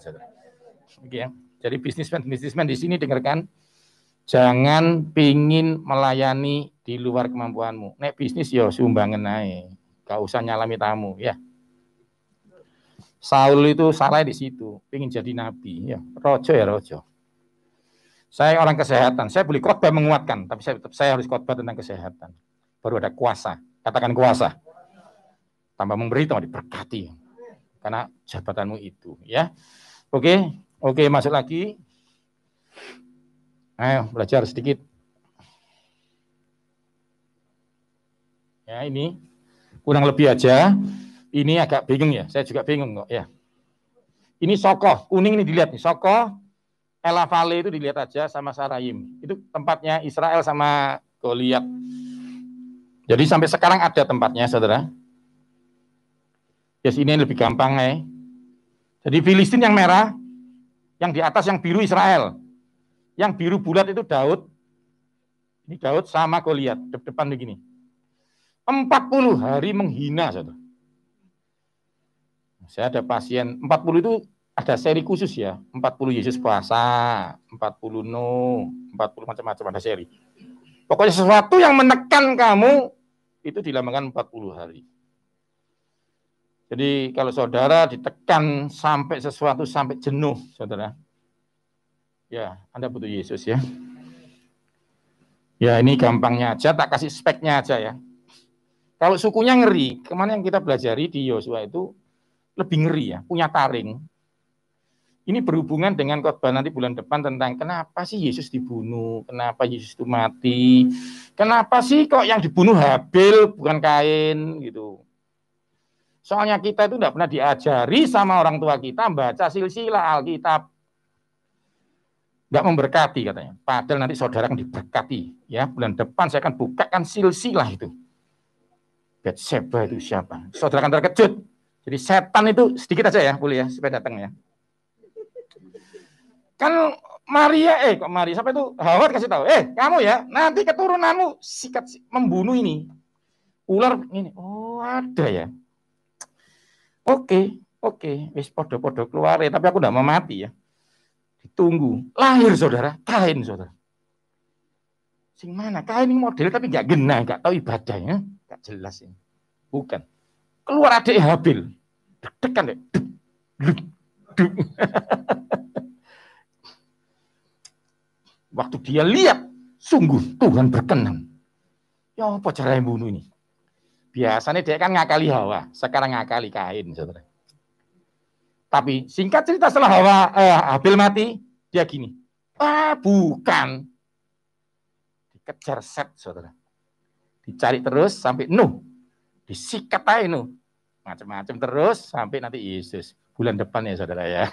Oke, ya. Jadi bisnismen di sini dengarkan, jangan pingin melayani di luar kemampuanmu. Nek bisnis yo sumbangan aja, gak usah nyalami tamu ya. Saul itu salah di situ, pingin jadi nabi ya, rojo. Saya orang kesehatan, saya boleh khotbah menguatkan, tapi saya harus khotbah tentang kesehatan. Baru ada kuasa, katakan kuasa. Tambah memberi, tambah diberkati. Karena jabatanmu itu ya. Oke, masuk lagi. Ayo belajar sedikit. Ya ini kurang lebih aja. Ini agak bingung ya. Saya juga bingung kok ya. Ini Sokoh kuning ini dilihat nih. Sokoh, Ela Valley itu dilihat aja sama Sarayim. Itu tempatnya Israel sama Goliat. Jadi sampai sekarang ada tempatnya, saudara. Yes, ini lebih gampang ya. Jadi Filistin yang merah, yang di atas yang biru Israel. Yang biru bulat itu Daud. Ini Daud sama Goliat, depan begini. 40 hari menghina, saudara. Saya ada pasien, 40 itu ada seri khusus ya. 40 Yesus puasa, 40 no, 40 macam-macam ada seri. Pokoknya sesuatu yang menekan kamu, itu dilambangkan 40 hari. Jadi kalau saudara ditekan sampai sesuatu sampai jenuh, saudara, ya Anda butuh Yesus ya. Ya ini gampangnya aja, tak kasih speknya aja ya. Kalau sukunya ngeri, kemana yang kita pelajari di Yosua itu lebih ngeri ya, punya taring. Ini berhubungan dengan khotbah nanti bulan depan tentang kenapa sih Yesus dibunuh, kenapa Yesus itu mati, kenapa sih kok yang dibunuh Habil bukan Kain gitu. Soalnya kita itu tidak pernah diajari sama orang tua kita baca silsilah Alkitab. Nggak memberkati katanya. Padahal nanti saudara akan diberkati. Ya, bulan depan saya akan bukakan silsilah itu. Batseba itu siapa? Saudara akan terkejut. Jadi setan itu sedikit aja ya, boleh ya, supaya datang ya. Kan Maria, kok Maria, siapa itu? Hawa kasih tahu, kamu ya, nanti keturunanmu sikat membunuh ini. Ular ini. Oh, ada ya. Oke, wis podo-podo keluar ya, tapi aku enggak mau mati ya. Ditunggu. Lahir saudara, Kain saudara. Sing mana? Kain ini model tapi enggak genah, enggak tahu ibadahnya, enggak jelas ini. Bukan. Keluar adik Habil. Deg-degan deh. Waktu dia lihat, sungguh Tuhan berkenan. Ya apa cara yang bunuh ini? Biasanya dia kan ngakali Hawa, sekarang ngakali Kain, saudara. Tapi singkat cerita setelah Habil mati, dia gini. Bukan. Dikejar Set, saudara. Dicari terus sampai Nuh. Disikat aja Nuh. Macam-macam terus sampai nanti Yesus. Bulan depan ya saudara ya.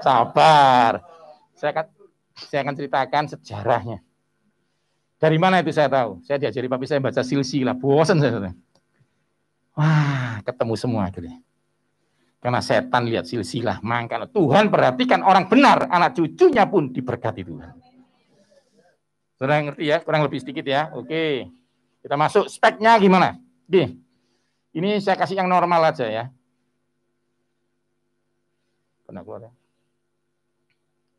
Sabar. Saya akan ceritakan sejarahnya. Dari mana itu saya tahu? Saya diajari papi saya baca silsilah. Bosan saya. Saudara. Wah, ketemu semua akhirnya. Karena setan lihat silsilah. Makanya Tuhan perhatikan orang benar. Anak cucunya pun diberkati Tuhan. Saudara ngerti ya? Kurang lebih sedikit ya. Oke. Kita masuk speknya gimana? Oke. Ini saya kasih yang normal aja ya. Pernah keluar ya?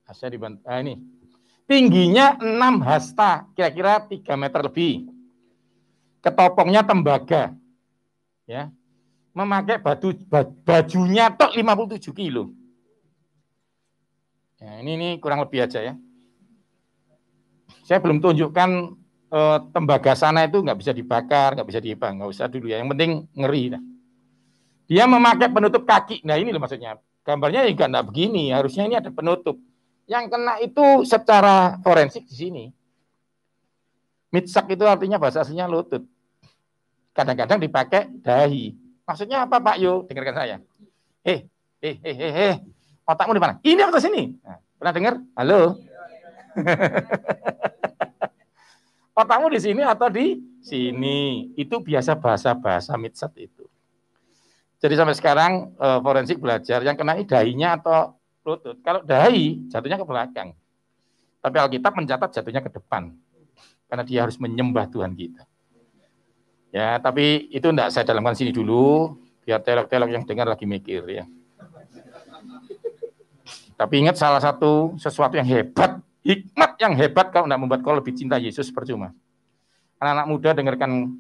Asnya dibantu. Ini. Tingginya 6 hasta. Kira-kira 3 meter lebih. Ketopongnya tembaga. Ya. Memakai bajunya tok 57 kilo. Ya, ini kurang lebih aja ya. Saya belum tunjukkan tembaga sana itu nggak bisa dibakar, nggak bisa dibang, nggak usah dulu ya. Yang penting ngeri. Nah. Dia memakai penutup kaki. Nah ini loh maksudnya. Gambarnya juga nggak begini. Harusnya ini ada penutup. Yang kena itu secara forensik di sini. Mitsak itu artinya bahasa aslinya lutut. Kadang-kadang dipakai dahi. Maksudnya apa Pak Yo? Dengarkan saya. Otakmu di mana? Ini atau sini? Nah, pernah dengar? Halo. Otakmu di sini atau di sini? Itu biasa bahasa mitsak itu. Jadi sampai sekarang forensik belajar yang kena dahinya atau lutut. Kalau dahi jatuhnya ke belakang. Tapi Alkitab mencatat jatuhnya ke depan. Karena dia harus menyembah Tuhan kita. Ya, tapi itu enggak saya dalamkan sini dulu. Biar telok-telok yang dengar lagi mikir ya. Tapi ingat salah satu sesuatu yang hebat. Hikmat yang hebat kalau enggak membuat kau lebih cinta Yesus percuma. Anak-anak muda dengarkan.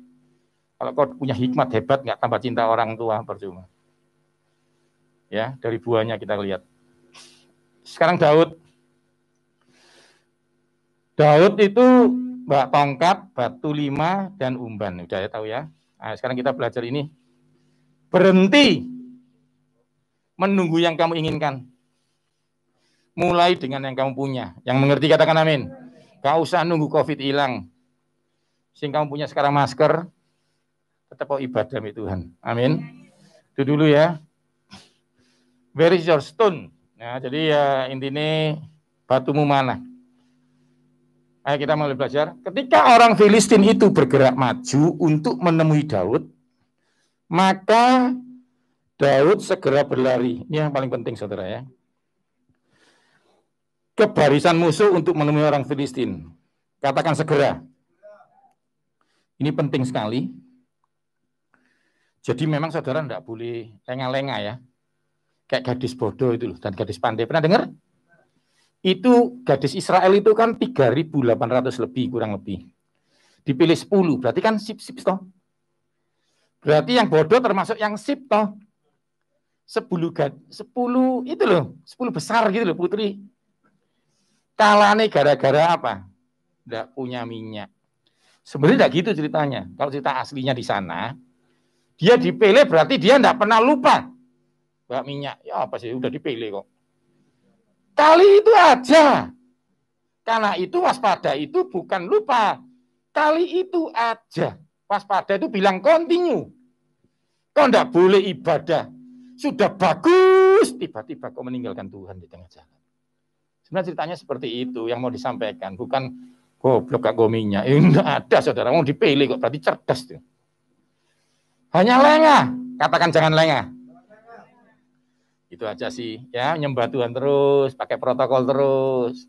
Kalau kau punya hikmat hebat, nggak tambah cinta orang tua, percuma. Ya, dari buahnya kita lihat. Sekarang Daud. Daud itu tongkat, batu 5, dan umban. Udah ya tahu ya. Nah, sekarang kita belajar ini. Berhenti menunggu yang kamu inginkan. Mulai dengan yang kamu punya. Yang mengerti katakan amin. Gak usah nunggu COVID hilang. Sing kamu punya sekarang masker, tetap mau ibadah sama Tuhan. Amin. Itu dulu ya. Where is your stone? Nah, jadi ya intinya batumu mana? Ayo kita mulai belajar. Ketika orang Filistin itu bergerak maju untuk menemui Daud, maka Daud segera berlari. Ini yang paling penting saudara ya. Ke barisan musuh untuk menemui orang Filistin. Katakan segera. Ini penting sekali. Jadi memang saudara tidak boleh lengah-lengah ya. Kayak gadis bodoh itu loh, dan gadis pandai. Pernah dengar? Itu gadis Israel itu kan 3.800 lebih, kurang lebih. Dipilih 10, berarti kan sip-sip toh. Berarti yang bodoh termasuk yang sip toh. 10 itu loh, 10 besar gitu loh putri. Kalane gara-gara apa? Tidak punya minyak. Sebenarnya tidak gitu ceritanya. Kalau cerita aslinya di sana, dia dipilih berarti dia tidak pernah lupa. Bak minyak, ya apa sih, udah dipilih kok. Kali itu aja. Karena itu waspada itu bukan lupa. Kali itu aja. Waspada itu bilang continue. Kau tidak boleh ibadah. Sudah bagus, tiba-tiba kau meninggalkan Tuhan di tengah jalan. Sebenarnya ceritanya seperti itu yang mau disampaikan. Bukan goblok gak gominya. Enggak ada saudara. Mau dipilih kok berarti cerdas tuh. Hanya lengah. Katakan jangan lengah. Itu aja sih. Ya, nyembah Tuhan terus. Pakai protokol terus.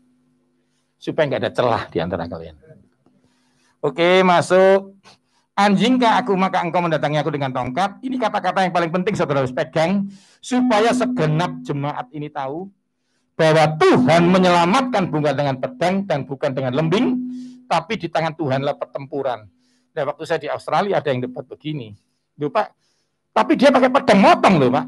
Supaya nggak ada celah di antara kalian. Oke, masuk. Anjingkah aku maka engkau mendatangi aku dengan tongkat. Ini kata-kata yang paling penting saudara harus pegang. Supaya segenap jemaat ini tahu bahwa Tuhan menyelamatkan bukan dengan pedang dan bukan dengan lembing. Tapi di tangan Tuhanlah pertempuran. Nah, waktu saya di Australia ada yang debat begini. Loh Pak, tapi dia pakai pedang motong loh Pak.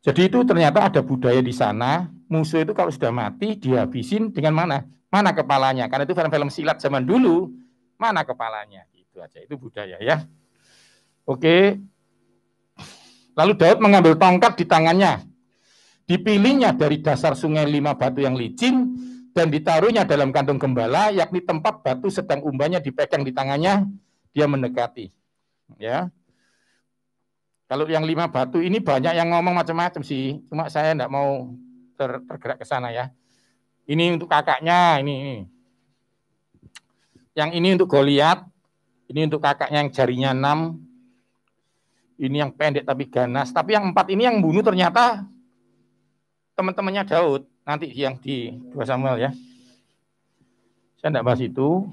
Jadi itu ternyata ada budaya di sana, musuh itu kalau sudah mati dihabisin dengan mana? Mana kepalanya? Karena itu film-film silat zaman dulu, mana kepalanya? Itu aja, itu budaya ya. Oke. Lalu Daud mengambil tongkat di tangannya. Dipilihnya dari dasar sungai 5 batu yang licin dan ditaruhnya dalam kantung gembala, yakni tempat batu sedang umbanya dipegang di tangannya, dia mendekati. Ya. Kalau yang 5 batu ini banyak yang ngomong macam-macam sih, cuma saya enggak mau tergerak ke sana ya. Ini untuk kakaknya, ini. Yang ini untuk Goliat, ini untuk kakaknya yang jarinya 6, ini yang pendek tapi ganas. Tapi yang 4 ini yang bunuh ternyata teman-temannya Daud, nanti yang di 2 Samuel ya. Saya enggak bahas itu.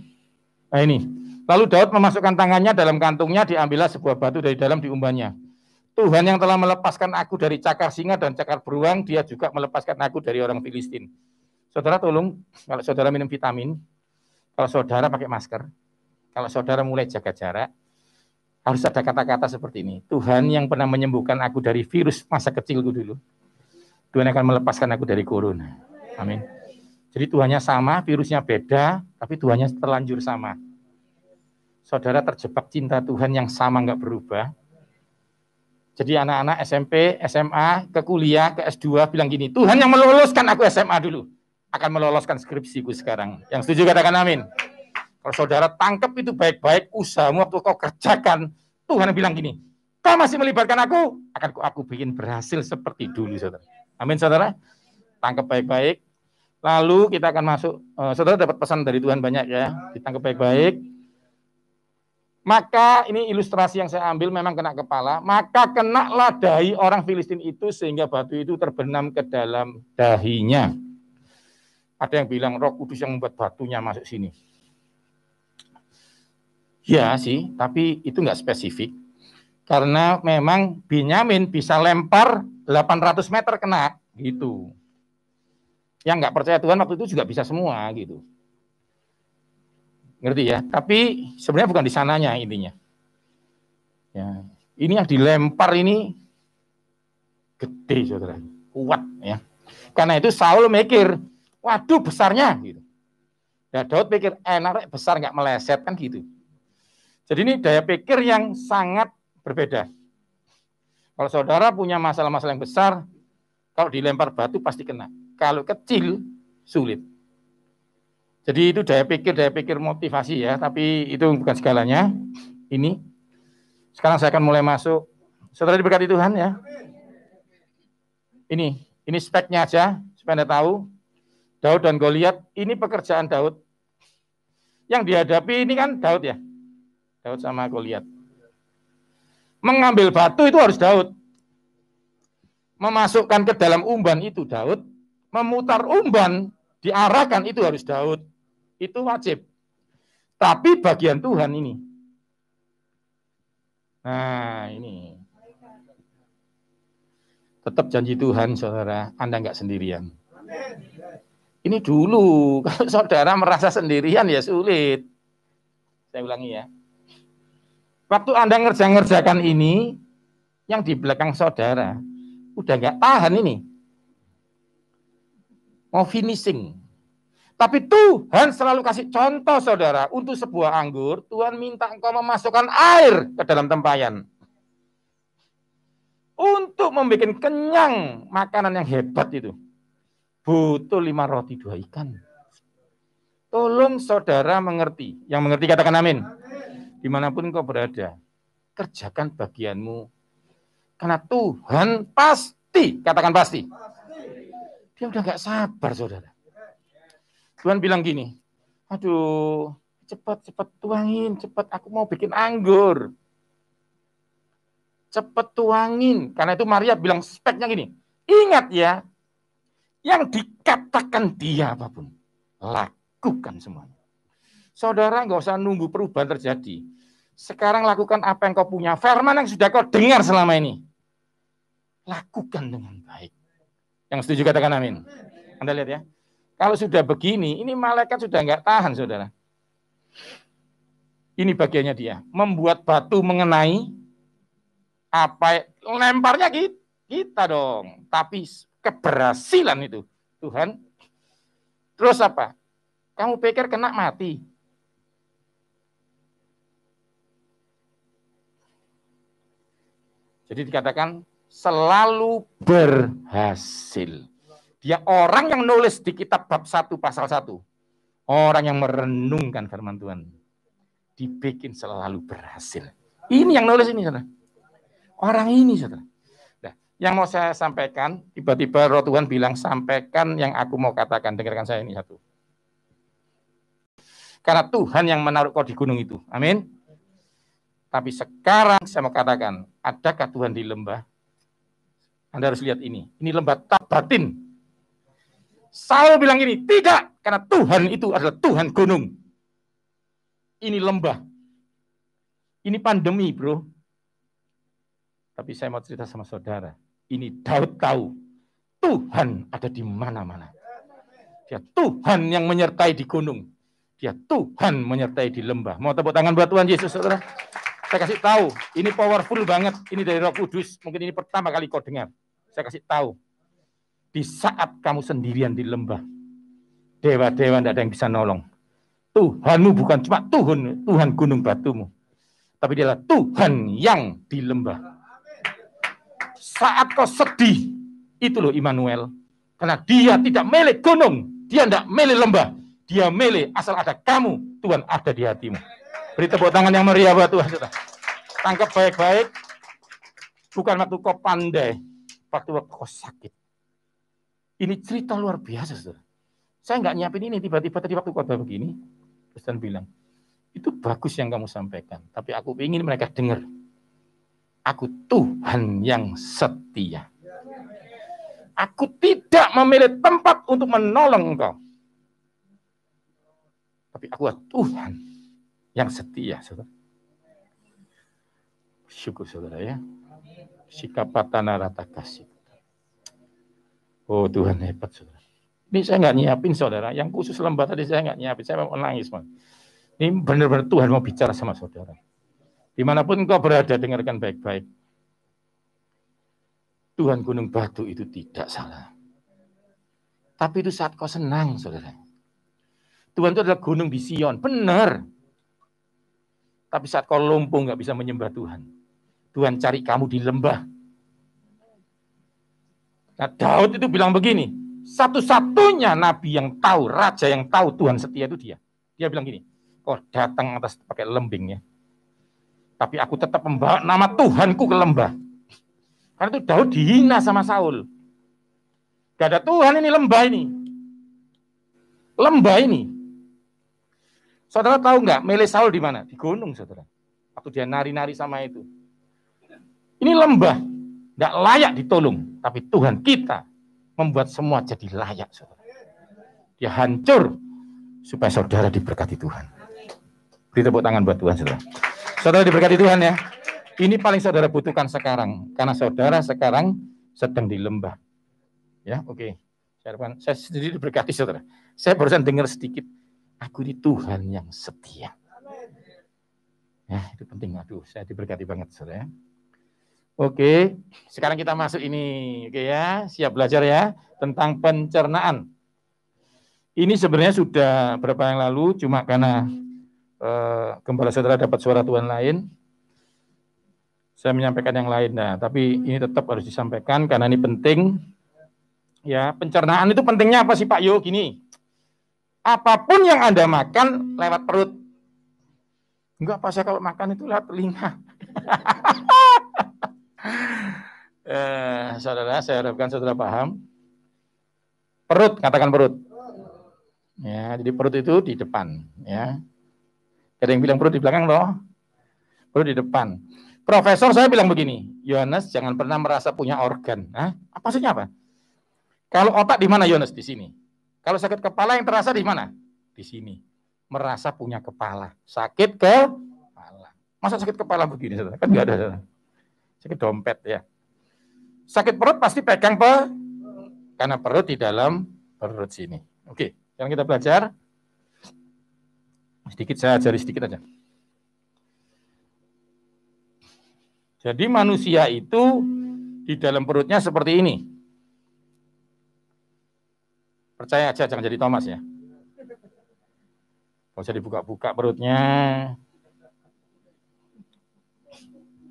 Nah ini, lalu Daud memasukkan tangannya dalam kantungnya, diambillah sebuah batu dari dalam diumbannya. Tuhan yang telah melepaskan aku dari cakar singa dan cakar beruang, dia juga melepaskan aku dari orang Filistin. Saudara tolong, kalau saudara minum vitamin, kalau saudara pakai masker, kalau saudara mulai jaga jarak, harus ada kata-kata seperti ini. Tuhan yang pernah menyembuhkan aku dari virus masa kecilku dulu, Tuhan akan melepaskan aku dari corona. Amin. Jadi Tuhannya sama, virusnya beda, tapi Tuhannya terlanjur sama. Saudara terjebak cinta Tuhan yang sama, nggak berubah. Jadi anak-anak SMP, SMA, ke kuliah, ke S2 bilang gini, Tuhan yang meloloskan aku SMA dulu, akan meloloskan skripsiku sekarang. Yang setuju katakan amin. Kalau saudara tangkap itu baik-baik, usahamu waktu kau kerjakan, Tuhan bilang gini, kau masih melibatkan aku, akan aku bikin berhasil seperti dulu saudara. Amin saudara. Tangkap baik-baik. Lalu kita akan masuk, saudara dapat pesan dari Tuhan banyak ya, ditangkap baik-baik. Maka ini ilustrasi yang saya ambil memang kena kepala, maka kenalah dahi orang Filistin itu sehingga batu itu terbenam ke dalam dahinya. Ada yang bilang Roh Kudus yang membuat batunya masuk sini. Ya sih, tapi itu nggak spesifik. Karena memang Binyamin bisa lempar 800 meter kena gitu. Yang nggak percaya Tuhan waktu itu juga bisa semua gitu. Ngerti ya? Tapi sebenarnya bukan di sananya intinya. Ya, ini yang dilempar ini gede saudara, kuat ya. Karena itu Saul mikir, waduh besarnya gitu. Ya Daud pikir enak besar nggak meleset kan gitu. Jadi ini daya pikir yang sangat berbeda. Kalau saudara punya masalah-masalah yang besar, kalau dilempar batu pasti kena. Kalau kecil sulit. Jadi itu daya pikir motivasi ya, tapi itu bukan segalanya. Ini. Sekarang saya akan mulai masuk. Saudara diberkati Tuhan ya. Ini speknya aja, supaya Anda tahu. Daud dan Goliat, ini pekerjaan Daud. Yang dihadapi ini kan Daud ya. Daud sama Goliat. Mengambil batu itu harus Daud. Memasukkan ke dalam umban itu Daud. Memutar umban, diarahkan itu harus Daud. Itu wajib. Tapi bagian Tuhan ini. Nah ini. Tetap janji Tuhan saudara, Anda nggak sendirian. Ini dulu, kalau saudara merasa sendirian ya sulit. Saya ulangi ya. Waktu Anda ngerjakan ini, yang di belakang saudara, udah nggak tahan ini. Mau finishing. Tapi Tuhan selalu kasih contoh saudara, untuk sebuah anggur, Tuhan minta engkau memasukkan air ke dalam tempayan. Untuk membuat kenyang makanan yang hebat itu, butuh 5 roti 2 ikan. Tolong saudara mengerti. Yang mengerti katakan amin. Dimanapun kau berada, kerjakan bagianmu. Karena Tuhan pasti, katakan pasti. Dia udah gak sabar saudara. Tuhan bilang gini, aduh, cepat tuangin, cepat aku mau bikin anggur. Cepat tuangin. Karena itu Maria bilang speknya gini, ingat ya, yang dikatakan dia apapun, lakukan semuanya. Saudara nggak usah nunggu perubahan terjadi. Sekarang lakukan apa yang kau punya. Firman yang sudah kau dengar selama ini. Lakukan dengan baik. Yang setuju katakan amin. Anda lihat ya. Kalau sudah begini, ini malaikat sudah nggak tahan, saudara. Ini bagiannya dia. Membuat batu mengenai apa, lemparnya kita dong. Tapi keberhasilan itu, Tuhan. Terus apa? Kamu pikir kena mati? Jadi dikatakan selalu berhasil. Dia orang yang nulis di kitab bab 1 pasal 1. Orang yang merenungkan firman Tuhan. Dibikin selalu berhasil. Ini yang nulis ini, saudara. Orang ini, saudara. Nah, yang mau saya sampaikan, tiba-tiba roh Tuhan bilang, sampaikan yang aku mau katakan. Dengarkan saya ini satu. Karena Tuhan yang menaruh kau di gunung itu. Amin. Tapi sekarang saya mau katakan, adakah Tuhan di lembah? Anda harus lihat ini. Ini lembah Tabatin. Saul bilang ini, tidak, karena Tuhan itu adalah Tuhan gunung. Ini lembah. Ini pandemi, bro. Tapi saya mau cerita sama saudara. Ini Daud tahu, Tuhan ada di mana-mana. Dia Tuhan yang menyertai di gunung. Dia Tuhan menyertai di lembah. Mau tepuk tangan buat Tuhan Yesus, saudara? Saya kasih tahu, ini powerful banget. Ini dari Roh Kudus. Mungkin ini pertama kali kau dengar. Saya kasih tahu. Di saat kamu sendirian di lembah, dewa-dewa tidak ada yang bisa nolong. Tuhanmu bukan cuma Tuhan gunung batumu, tapi dia adalah Tuhan yang di lembah. Saat kau sedih, itu loh Immanuel. Karena dia tidak milih gunung, dia tidak milih lembah, dia milih asal ada kamu, Tuhan ada di hatimu. Beri tepuk tangan yang meriah buat Tuhan. Tangkap baik-baik, bukan waktu kau pandai, waktu kau sakit. Ini cerita luar biasa, saudara. Saya nggak nyiapin ini, tiba-tiba tadi waktu khotbah begini, Kristen bilang, itu bagus yang kamu sampaikan, tapi aku ingin mereka dengar. Aku Tuhan yang setia. Aku tidak memilih tempat untuk menolong engkau. Tapi aku Tuhan yang setia, saudara. Syukur, saudara ya. Sikapatana rata kasih. Oh Tuhan hebat, saudara. Ini saya nggak nyiapin, saudara. Yang khusus lembah tadi saya nggak nyiapin. Saya mau nangis, man. Ini benar-benar Tuhan mau bicara sama saudara. Dimanapun engkau berada, dengarkan baik-baik. Tuhan gunung batu itu tidak salah. Tapi itu saat kau senang, saudara. Tuhan itu adalah gunung di Sion, benar. Tapi saat kau lumpuh nggak bisa menyembah Tuhan. Tuhan cari kamu di lembah. Nah, Daud itu bilang begini, satu-satunya nabi yang tahu, raja yang tahu Tuhan setia itu dia. Dia bilang gini, kau datang atas pakai lembing ya. Tapi aku tetap membawa nama Tuhanku ke lembah. Karena itu Daud dihina sama Saul. Gak ada Tuhan ini lembah ini. Lembah ini. Saudara tahu nggak milih Saul di mana? Di gunung, saudara. Waktu dia nari-nari sama itu. Ini lembah. Nggak layak ditolong. Tapi Tuhan kita membuat semua jadi layak, saudara. Dia hancur supaya saudara diberkati Tuhan. Beri tepuk tangan buat Tuhan, saudara. Saudara diberkati Tuhan ya. Ini paling saudara butuhkan sekarang. Karena saudara sekarang sedang di lembah. Ya, oke. Saya sendiri diberkati, saudara. Saya barusan dengar sedikit. Aku ini Tuhan yang setia. Ya, itu penting. Aduh, saya diberkati banget, saudara. Oke, sekarang kita masuk ini. Oke ya, siap belajar ya. Tentang pencernaan. Ini sebenarnya sudah berapa yang lalu, cuma karena gembala saudara dapat suara Tuhan lain. saya menyampaikan yang lain. Nah, tapi ini tetap harus disampaikan karena ini penting. Ya, pencernaan itu pentingnya apa sih Pak Yo? Gini, apapun yang Anda makan lewat perut. Enggak, Pak, saya kalau makan itu lewat telinga. Saudara, saya harapkan saudara paham. Perut, katakan perut. Ya, jadi perut itu di depan. Ya, ada yang bilang perut di belakang loh. Perut di depan. Profesor saya bilang begini, Yohanes jangan pernah merasa punya organ. Hah? Apa maksudnya apa? Kalau otak di mana Yohanes? Di sini. Kalau sakit kepala yang terasa di mana? Di sini. Merasa punya kepala. Sakit kepala. Masa sakit kepala begini? Kan nggak ada. Sakit dompet ya. Sakit perut pasti pegang karena perut di dalam perut sini. Oke, sekarang kita belajar. Sedikit saya ajari sedikit aja. Jadi manusia itu di dalam perutnya seperti ini. Percaya aja, jangan jadi Thomas ya. Kalau usah dibuka-buka perutnya.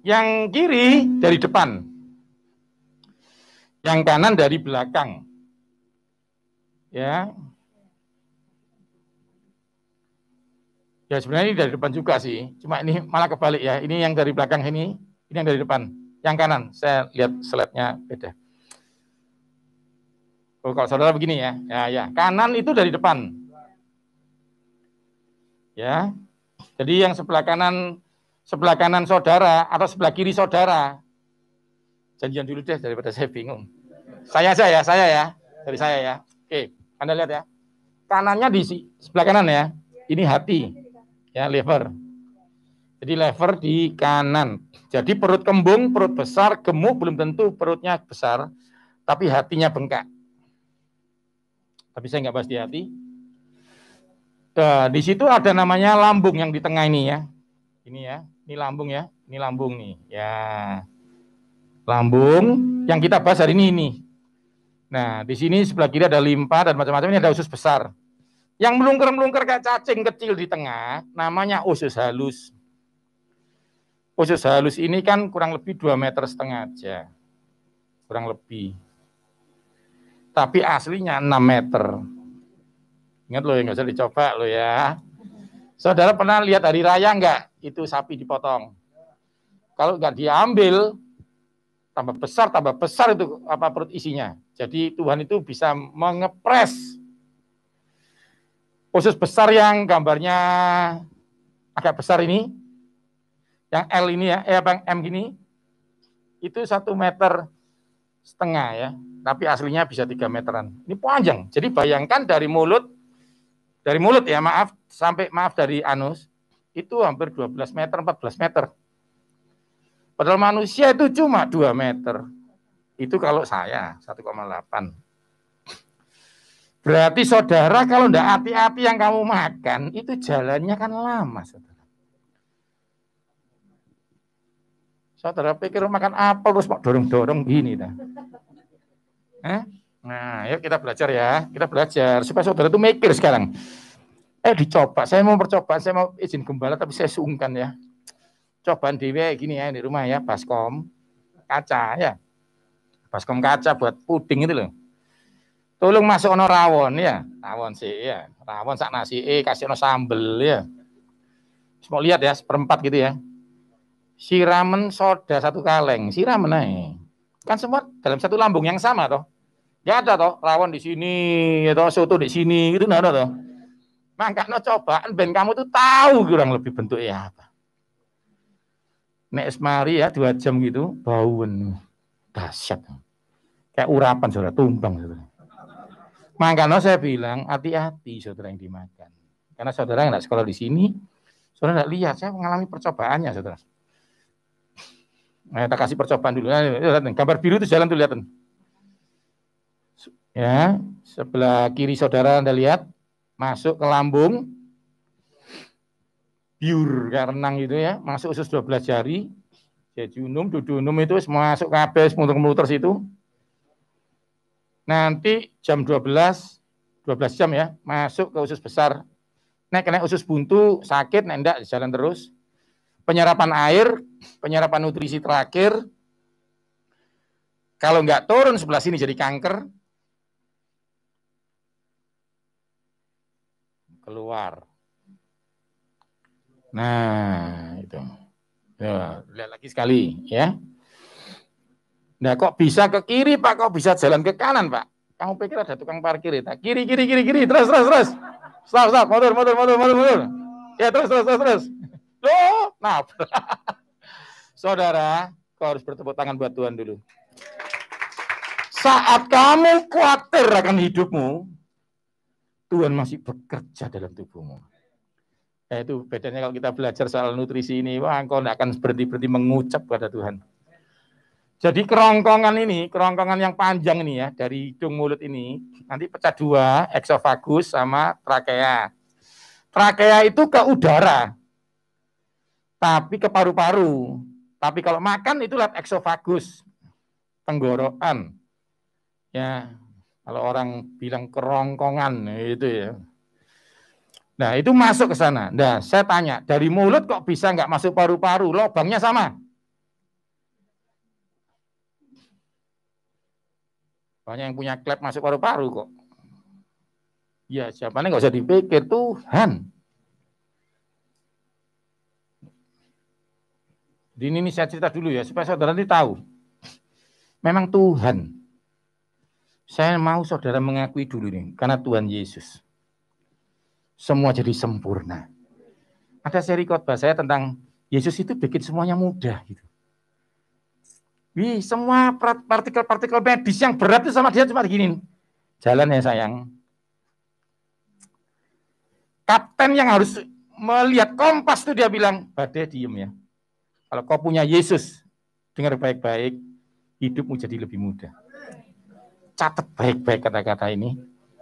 Yang kiri dari depan. Yang kanan dari belakang. Ya. Ya sebenarnya ini dari depan juga sih. Cuma ini malah kebalik ya. Ini yang dari belakang ini yang dari depan. Yang kanan, saya lihat slide-nya beda. Oh, kalau saudara begini ya. Ya. Kanan itu dari depan. Ya. Jadi yang sebelah kanan saudara atau sebelah kiri saudara. Janjian dulu deh daripada saya bingung. Saya ya. Dari saya ya. Oke, Anda lihat ya. Kanannya di sebelah kanan ya. Ini hati. Ya, liver. Jadi liver di kanan. Jadi perut kembung, perut besar, gemuk belum tentu perutnya besar, tapi hatinya bengkak. Tapi saya nggak bahas di hati. Di situ ada namanya lambung yang di tengah ini ya. Ini ya, ini lambung ya, ini lambung nih. Ya, lambung yang kita bahas hari ini. Nah, di sini sebelah kiri ada limpa dan macam-macam. Ini ada usus besar. Yang melungker-melungker kayak cacing kecil di tengah, namanya usus halus. Usus halus ini kan kurang lebih 2,5 meter aja. Kurang lebih. Tapi aslinya 6 meter. Ingat loh, nggak usah dicoba loh ya. Saudara pernah lihat hari raya nggak? Itu sapi dipotong. Kalau nggak diambil, tambah besar itu apa perut isinya. Jadi Tuhan itu bisa mengepres usus besar yang gambarnya agak besar ini, yang L ini ya, yang M gini, itu 1,5 meter ya, tapi aslinya bisa 3 meteran. Ini panjang. Jadi bayangkan dari mulut ya, dari anus itu hampir 12 meter, 14 meter. Padahal manusia itu cuma 2 meter. Itu kalau saya 1,8. Berarti saudara kalau enggak hati-hati yang kamu makan, itu jalannya kan lama, saudara. Saudara pikir makan apel terus mau dorong-dorong gini dah. Nah, yuk kita belajar ya. Kita belajar supaya saudara itu mikir sekarang. Dicoba, saya mau izin gembala tapi saya sungkan ya. Cobaan dewe gini ya di rumah ya, baskom kaca ya. Baskom kaca buat puding itu loh. Tolong masuk ono rawon ya. Rawon sih ya. Rawon sak nasi kasih ono sambel ya. Mau lihat ya, seperempat gitu ya. Siramen soda 1 kaleng, siramen aja. Kan semua dalam satu lambung yang sama toh. Ya ada toh, rawon di sini, atau soto di sini gitu ada toh. Makanya cobaan ben kamu tuh tahu kurang lebih bentuknya apa. Nek semari ya 2 jam gitu, bauen. Dahsyat. Kayak urapan saudara, tumbang saudara. Makanya saya bilang hati-hati saudara yang dimakan. Karena saudara yang nggak sekolah di sini, saudara nggak lihat, saya mengalami percobaannya saudara. Nah, kita kasih percobaan dulu. Gambar biru itu jalan tuh lihat. Ya, sebelah kiri saudara Anda lihat, masuk ke lambung, biur kayak renang gitu ya, masuk usus 12 jari, jejunum, dudunum itu semua masuk ke habis, muter-muter situ. Nanti jam 12 jam ya, masuk ke usus besar. Kena usus buntu, sakit, enggak, jalan terus. Penyerapan air, penyerapan nutrisi terakhir, kalau nggak turun sebelah sini jadi kanker, keluar. Nah, itu. Ya, lihat lagi sekali, ya. Nah, kok bisa ke kiri, Pak? Kok bisa jalan ke kanan, Pak? Kamu pikir ada tukang parkir ya? Kiri, kiri, kiri, kiri, terus, terus, terus. Stop, stop, mundur, mundur, mundur, mundur, mundur. Ya, terus, terus, terus, terus. Loh, nah. Saudara, kau harus bertepuk tangan buat Tuhan dulu. Saat kamu khawatir akan hidupmu, Tuhan masih bekerja dalam tubuhmu. Ya, itu bedanya kalau kita belajar soal nutrisi ini, wah, engkau tidak akan berhenti-berhenti mengucap pada Tuhan. Jadi kerongkongan yang panjang ini ya, dari hidung mulut ini, nanti pecah dua, eksofagus sama trakea. Trakea itu ke udara, tapi ke paru-paru. Tapi kalau makan itu lewat eksofagus, tenggorokan. Ya, kalau orang bilang kerongkongan itu ya. Nah, itu masuk ke sana. Nah, saya tanya, dari mulut kok bisa nggak masuk paru-paru? Lubangnya sama. Banyak yang punya klep masuk paru-paru kok. Ya, siapanya nggak usah dipikir, Tuhan. Ini saya cerita dulu ya, supaya saudara nanti tahu. Memang Tuhan. Saya mau saudara mengakui dulu nih, karena Tuhan Yesus. Semua jadi sempurna. Ada seri khotbah saya tentang Yesus itu bikin semuanya mudah gitu. Wih, semua partikel-partikel medis yang berat itu sama dia cuma begini. Jalan ya sayang. Kapten yang harus melihat kompas itu dia bilang, badai diem ya. Kalau kau punya Yesus, dengar baik-baik, hidupmu jadi lebih mudah. Catat baik-baik kata-kata ini.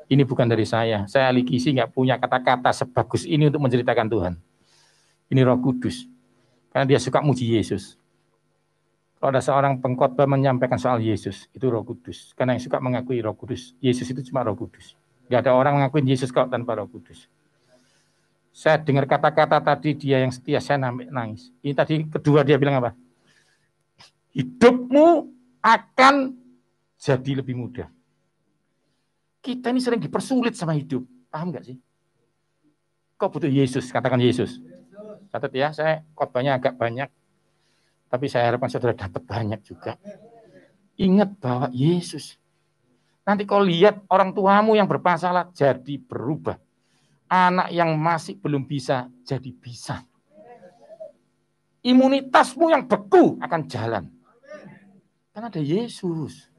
Ini bukan dari saya. Saya ahli gizi nggak punya kata-kata sebagus ini untuk menceritakan Tuhan. Ini Roh Kudus. Karena dia suka muji Yesus. Kalau ada seorang pengkhotbah menyampaikan soal Yesus, itu Roh Kudus. Karena yang suka mengakui Roh Kudus. Yesus itu cuma Roh Kudus. Nggak ada orang mengakuin Yesus kalau tanpa Roh Kudus. Saya dengar kata-kata tadi dia yang setia, saya nangis. Ini tadi kedua dia bilang apa? Hidupmu akan jadi lebih mudah. Kita ini sering dipersulit sama hidup. Paham nggak sih? Kau butuh Yesus, katakan Yesus. Catat ya, saya khotbahnya agak banyak. Tapi saya harapkan saudara dapat banyak juga. Ingat bahwa Yesus. Nanti kau lihat orang tuamu yang bermasalah jadi berubah. Anak yang masih belum bisa jadi bisa. Imunitasmu yang beku akan jalan. Karena ada Yesus.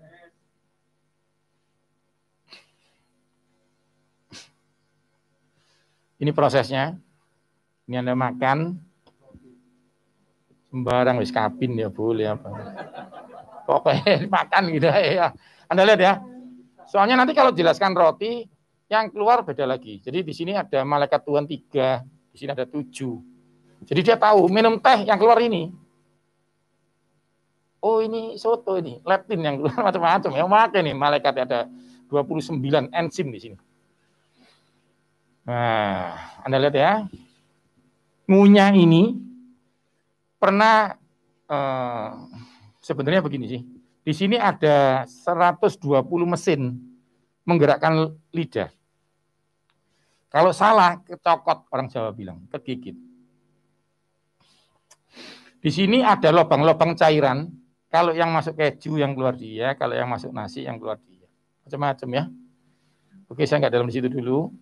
Ini prosesnya. Ini Anda makan. Sembarang wis kapin ya boleh apa. Pokoknya makan gitu ya. Anda lihat ya. Soalnya nanti kalau jelaskan roti, yang keluar beda lagi. Jadi di sini ada malaikat Tuhan 3, di sini ada 7. Jadi dia tahu minum teh yang keluar ini. Oh ini soto ini, leptin yang keluar macam-macam. Yang makan nih malaikat ada 29 enzim di sini. Nah, Anda lihat ya. Ngunyah ini pernah sebenarnya begini sih. Di sini ada 120 mesin menggerakkan lidah. Kalau salah, kecokot, orang Jawa bilang, kegigit. Di sini ada lubang-lubang cairan. Kalau yang masuk keju yang keluar dia, kalau yang masuk nasi yang keluar dia. Macam-macam ya. Oke, saya nggak dalam situ dulu.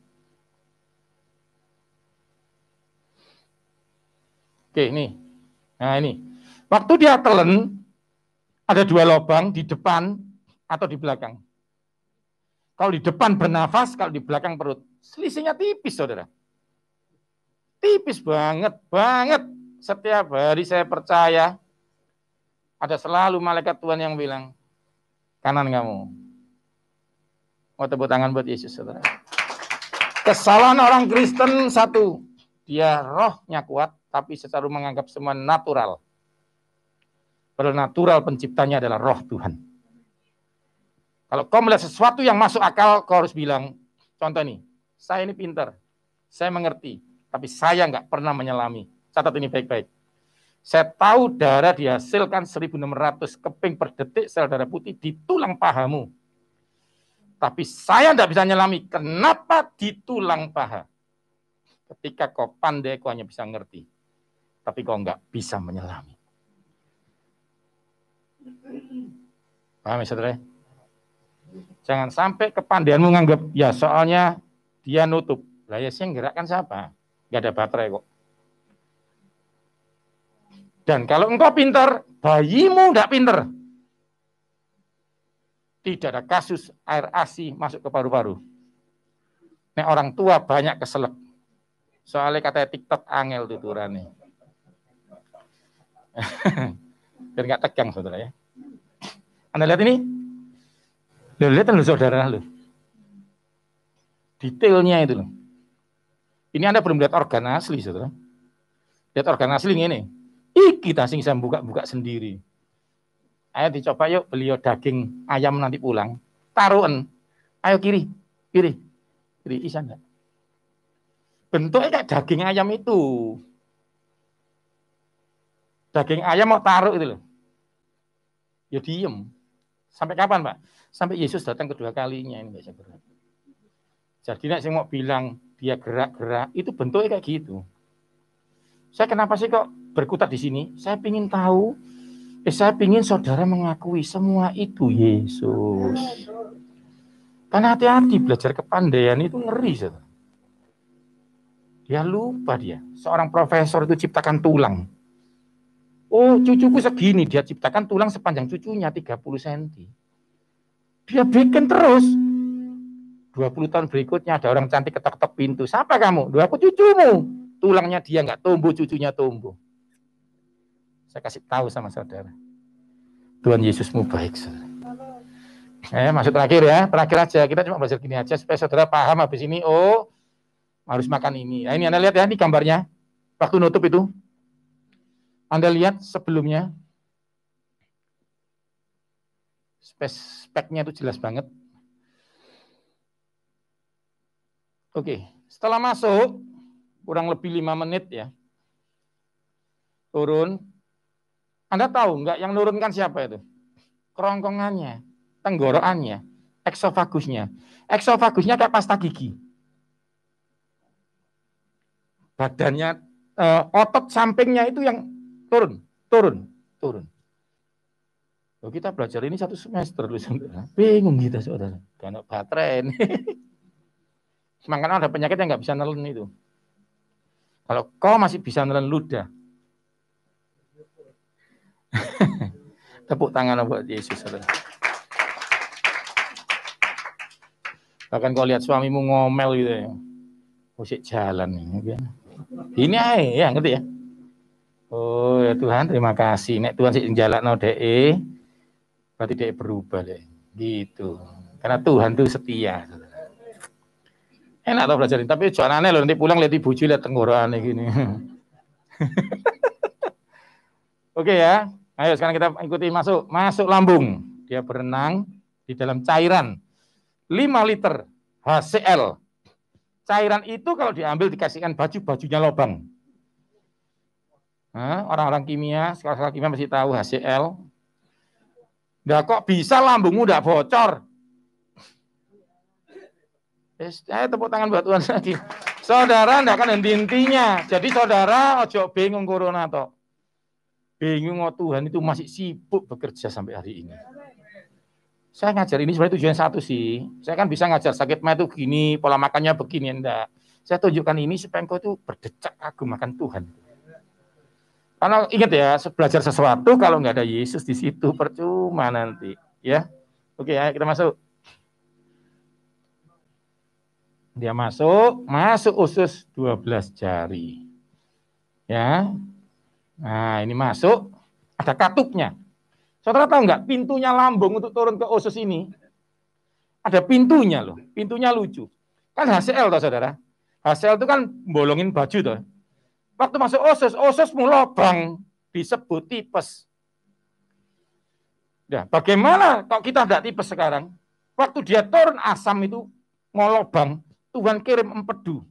Oke, ini. Nah, ini. Waktu dia telan, ada 2 lubang di depan atau di belakang. Kalau di depan bernafas, kalau di belakang perut. Selisihnya tipis, saudara. Tipis banget, banget. Setiap hari saya percaya, ada selalu malaikat Tuhan yang bilang, kanan kamu. Mau tepuk tangan buat Yesus, saudara. Kesalahan orang Kristen satu, dia rohnya kuat, tapi secara menganggap semua natural. Padahal natural penciptanya adalah roh Tuhan. Kalau kau melihat sesuatu yang masuk akal, kau harus bilang, contoh nih, saya ini pintar, saya mengerti, tapi saya nggak pernah menyelami. Catat ini baik-baik. Saya tahu darah dihasilkan 1.600 keping per detik sel darah putih di tulang pahamu. Tapi saya tidak bisa nyelami. Kenapa di tulang paha? Ketika kau pandai, kau hanya bisa ngerti. Tapi kau nggak bisa menyelami. Paham ya, saudara? Jangan sampai kepandaianmu nganggap, ya soalnya dia nutup. Lah ya sih yang gerakkan siapa? Nggak ada baterai kok. Dan kalau engkau pintar, bayimu nggak pintar. Tidak ada kasus air ASI masuk ke paru-paru. Nek orang tua banyak keselak. Soalnya katanya TikTok angel tuturannya. Biar nggak tegang, saudara ya. Anda lihat ini? Lihat loh saudara loh. Detailnya itu loh. Ini Anda belum lihat organ asli, saudara. Lihat organ asli ini. Kita sing saya buka-buka sendiri. Ayo dicoba yuk beliau daging ayam nanti pulang. Taruhan. Ayo kiri. Bisa enggak? Bentuknya kayak daging ayam itu. Daging ayam mau taruh itu loh. Ya diem. Sampai kapan, Pak? Sampai Yesus datang kedua kalinya ini bisa gerak. Jadi nek saya mau bilang dia gerak-gerak, itu bentuknya kayak gitu. Saya kenapa sih kok berkutat di sini? Saya ingin tahu, saya ingin saudara mengakui semua itu Yesus. Karena hati-hati belajar kepandaian itu ngeri, saudara. Dia lupa dia. Seorang profesor itu ciptakan tulang. Oh, cucuku segini, dia ciptakan tulang sepanjang cucunya 30 cm. Dia bikin terus. 20 tahun berikutnya ada orang cantik ketok-ketok pintu. Siapa kamu? Aku cucumu. Tulangnya dia nggak tumbuh, cucunya tumbuh. Saya kasih tahu sama saudara. Tuhan Yesusmu baik, saudara. Masuk terakhir ya. Terakhir aja. Kita cuma belajar gini aja supaya saudara paham habis ini. Oh, harus makan ini. Nah, ini Anda lihat ya, ini gambarnya. Waktu nutup itu. Anda lihat sebelumnya. Speknya itu jelas banget. Oke, setelah masuk kurang lebih 5 menit ya. Turun. Anda tahu nggak yang nurunkan siapa itu? Kerongkongannya, tenggorokannya, eksofagusnya. Eksofagusnya kayak pasta gigi. Badannya, otot sampingnya itu yang turun. Loh, kita belajar ini 1 semester loh, saudara. Bingung kita, saudara. Karena baterai ini. Makanya ada penyakit yang nggak bisa nelen itu. Kalau kau masih bisa nelen ludah, tepuk tangan buat Yesus, saudara. Bahkan kau lihat suamimu ngomel gitu ya, musik jalan nih. Ini aja, ya ngerti ya. Oh ya Tuhan, terima kasih. Nek Tuhan sih jalan no de, berarti de berubah deh. Gitu. Karena Tuhan tuh setia. Saudara. Enak tau belajarin, tapi jangan aneh loh, nanti pulang lihat ibu lihat tenggorokan gini. Oke ya, ayo sekarang kita ikuti masuk lambung. Dia berenang di dalam cairan 5 liter HCl. Cairan itu kalau diambil dikasihkan bajunya lubang. Nah, orang-orang kimia, sekolah kimia masih tahu HCl. Nah, kok bisa lambungmu udah bocor? Tepuk tangan buat Tuhan lagi. Saudara enggak akan henti-hentinya. Jadi saudara ojo bingung corona toh. Bingung Tuhan itu masih sibuk bekerja sampai hari ini. Saya ngajar ini sebenarnya tujuan satu sih. Saya kan bisa ngajar sakit mah itu gini, pola makannya begini, enggak. Saya tunjukkan ini supaya engkau itu berdecak kagum akan Tuhan. Karena ingat ya, belajar sesuatu kalau nggak ada Yesus di situ percuma nanti. Ya, oke ya kita masuk. Dia masuk usus 12 jari. Ya. Nah, ini masuk, ada katupnya. Saudara tahu nggak, pintunya lambung untuk turun ke usus ini, ada pintunya loh, pintunya lucu. Kan HCl toh saudara, HCl itu kan bolongin baju toh. Waktu masuk usus mau lubang, disebut tipes. Nah, bagaimana kalau kita tidak tipes sekarang? Waktu dia turun asam itu mau lubang, Tuhan kirim empedu.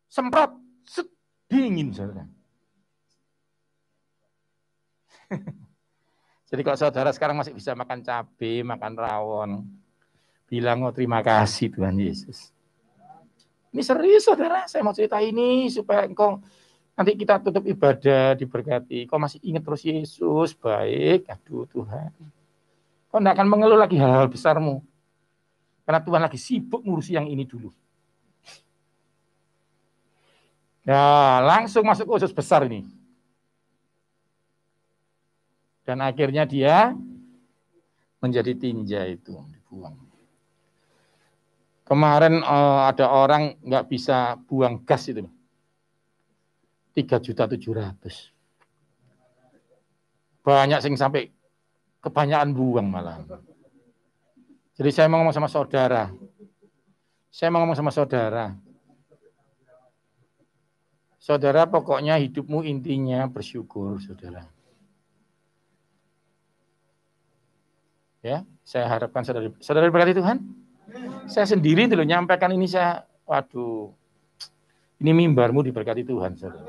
Semprot, dingin saudara. Jadi kalau saudara sekarang masih bisa makan cabai, makan rawon, bilang oh terima kasih Tuhan Yesus. Ini serius saudara, saya mau cerita ini supaya engkau nanti kita tutup ibadah diberkati. Kau masih ingat terus Yesus baik, aduh Tuhan. Kau tidak akan mengeluh lagi hal-hal besarmu. Karena Tuhan lagi sibuk ngurusi yang ini dulu. Ya, langsung masuk usus besar ini. Dan akhirnya dia menjadi tinja itu, dibuang. Kemarin ada orang nggak bisa buang gas itu. 3.700.000. Banyak sing sampai kebanyakan buang malah. Jadi saya mau ngomong sama saudara. Saudara pokoknya hidupmu intinya bersyukur, saudara. Ya, saya harapkan saudara berkati Tuhan. Saya sendiri dulu nyampaikan ini waduh, ini mimbarmu diberkati Tuhan, saudara.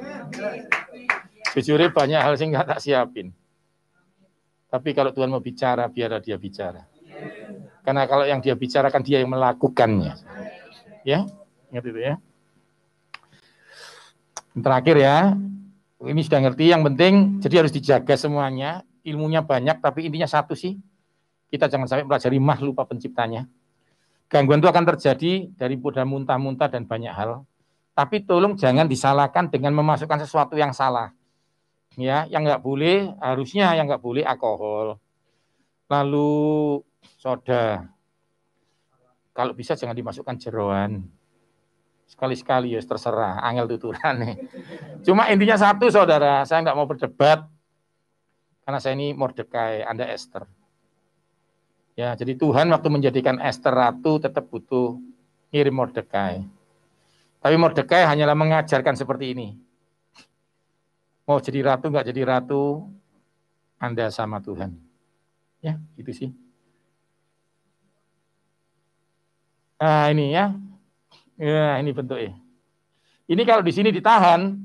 Jujurnya banyak hal yang nggak tak siapin. Tapi kalau Tuhan mau bicara, biarlah dia bicara. Karena kalau yang dia bicarakan, dia yang melakukannya. Ya, ingat itu ya. Terakhir ya, ini sudah ngerti, yang penting jadi harus dijaga semuanya. Ilmunya banyak, tapi intinya satu sih. Kita jangan sampai pelajari lupa penciptanya. Gangguan itu akan terjadi dari muntah-muntah dan banyak hal. Tapi tolong jangan disalahkan dengan memasukkan sesuatu yang salah. Ya, yang nggak boleh, harusnya yang nggak boleh alkohol. Lalu soda. Kalau bisa jangan dimasukkan jeroan. Sekali-sekali ya terserah, angel tuturan nih. Cuma intinya satu saudara, saya nggak mau berdebat. Karena saya ini Mordekai, Anda Esther. Ya, jadi Tuhan waktu menjadikan Esther ratu tetap butuh ngirim Mordekai. Tapi Mordekai hanyalah mengajarkan seperti ini. Mau jadi ratu nggak jadi ratu, Anda sama Tuhan. Ya, gitu sih. Nah, ini ya. Ya, ini bentuknya. Ini kalau di sini ditahan,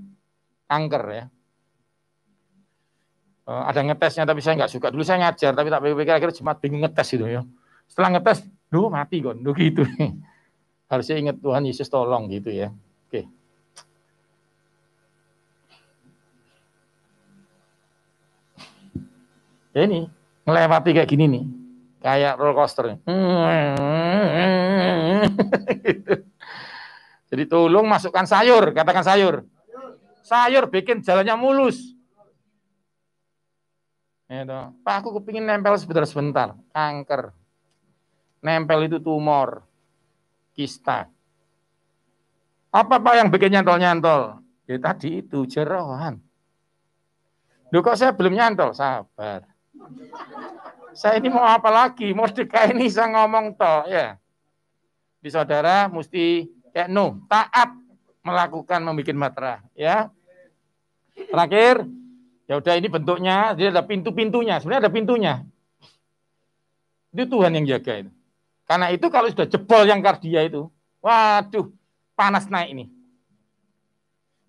kanker ya. Ada ngetesnya, tapi saya nggak suka. Dulu saya ngajar, tapi tak pikir akhirnya cuma bingung ngetes itu ya. Setelah ngetes, mati kok, gitu. Harusnya ingat Tuhan Yesus tolong gitu ya. Oke. Ya ini, ngelewati kayak gini nih. Kayak roller coaster. Gitu. Jadi tolong masukkan sayur, katakan sayur. Sayur bikin jalannya mulus. Ya, Pak, aku kepingin nempel sebentar, kanker. Nempel itu tumor, kista. Apa Pak yang bikin nyantol-nyantol? Ya tadi itu jeroan. Loh kok saya belum nyantol? Sabar. Saya ini mau apa lagi? Mordekai ini saya ngomong toh ya. Di saudara mesti taat melakukan membuat matra ya. Terakhir, ya udah ini bentuknya, dia ada pintu-pintunya. Sebenarnya ada pintunya. Itu Tuhan yang jaga itu. Karena itu kalau sudah jebol yang kardia itu, waduh, panas naik ini.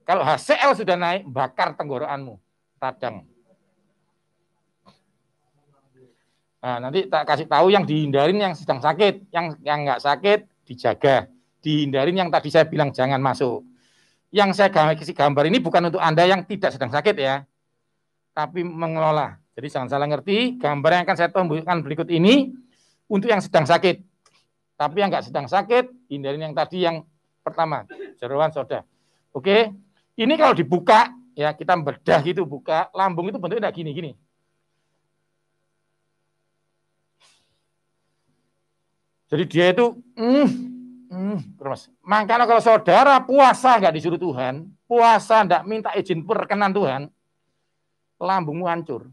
Kalau HCl sudah naik, bakar tenggorokanmu, radang. Nah, nanti tak kasih tahu yang dihindarin yang sedang sakit, yang nggak sakit dijaga, dihindarin yang tadi saya bilang jangan masuk. Yang saya kasih gambar ini bukan untuk Anda yang tidak sedang sakit ya, tapi mengelola. Jadi jangan salah ngerti, gambar yang akan saya tunjukkan berikut ini untuk yang sedang sakit. Tapi yang nggak sedang sakit, hindarin yang tadi yang pertama, jeroan soda. Oke, ini kalau dibuka, ya kita bedah gitu, buka, lambung itu bentuknya kayak gini-gini. Jadi dia itu, terus. Makanya kalau saudara puasa nggak disuruh Tuhan, puasa nggak minta izin perkenan Tuhan, lambungmu hancur.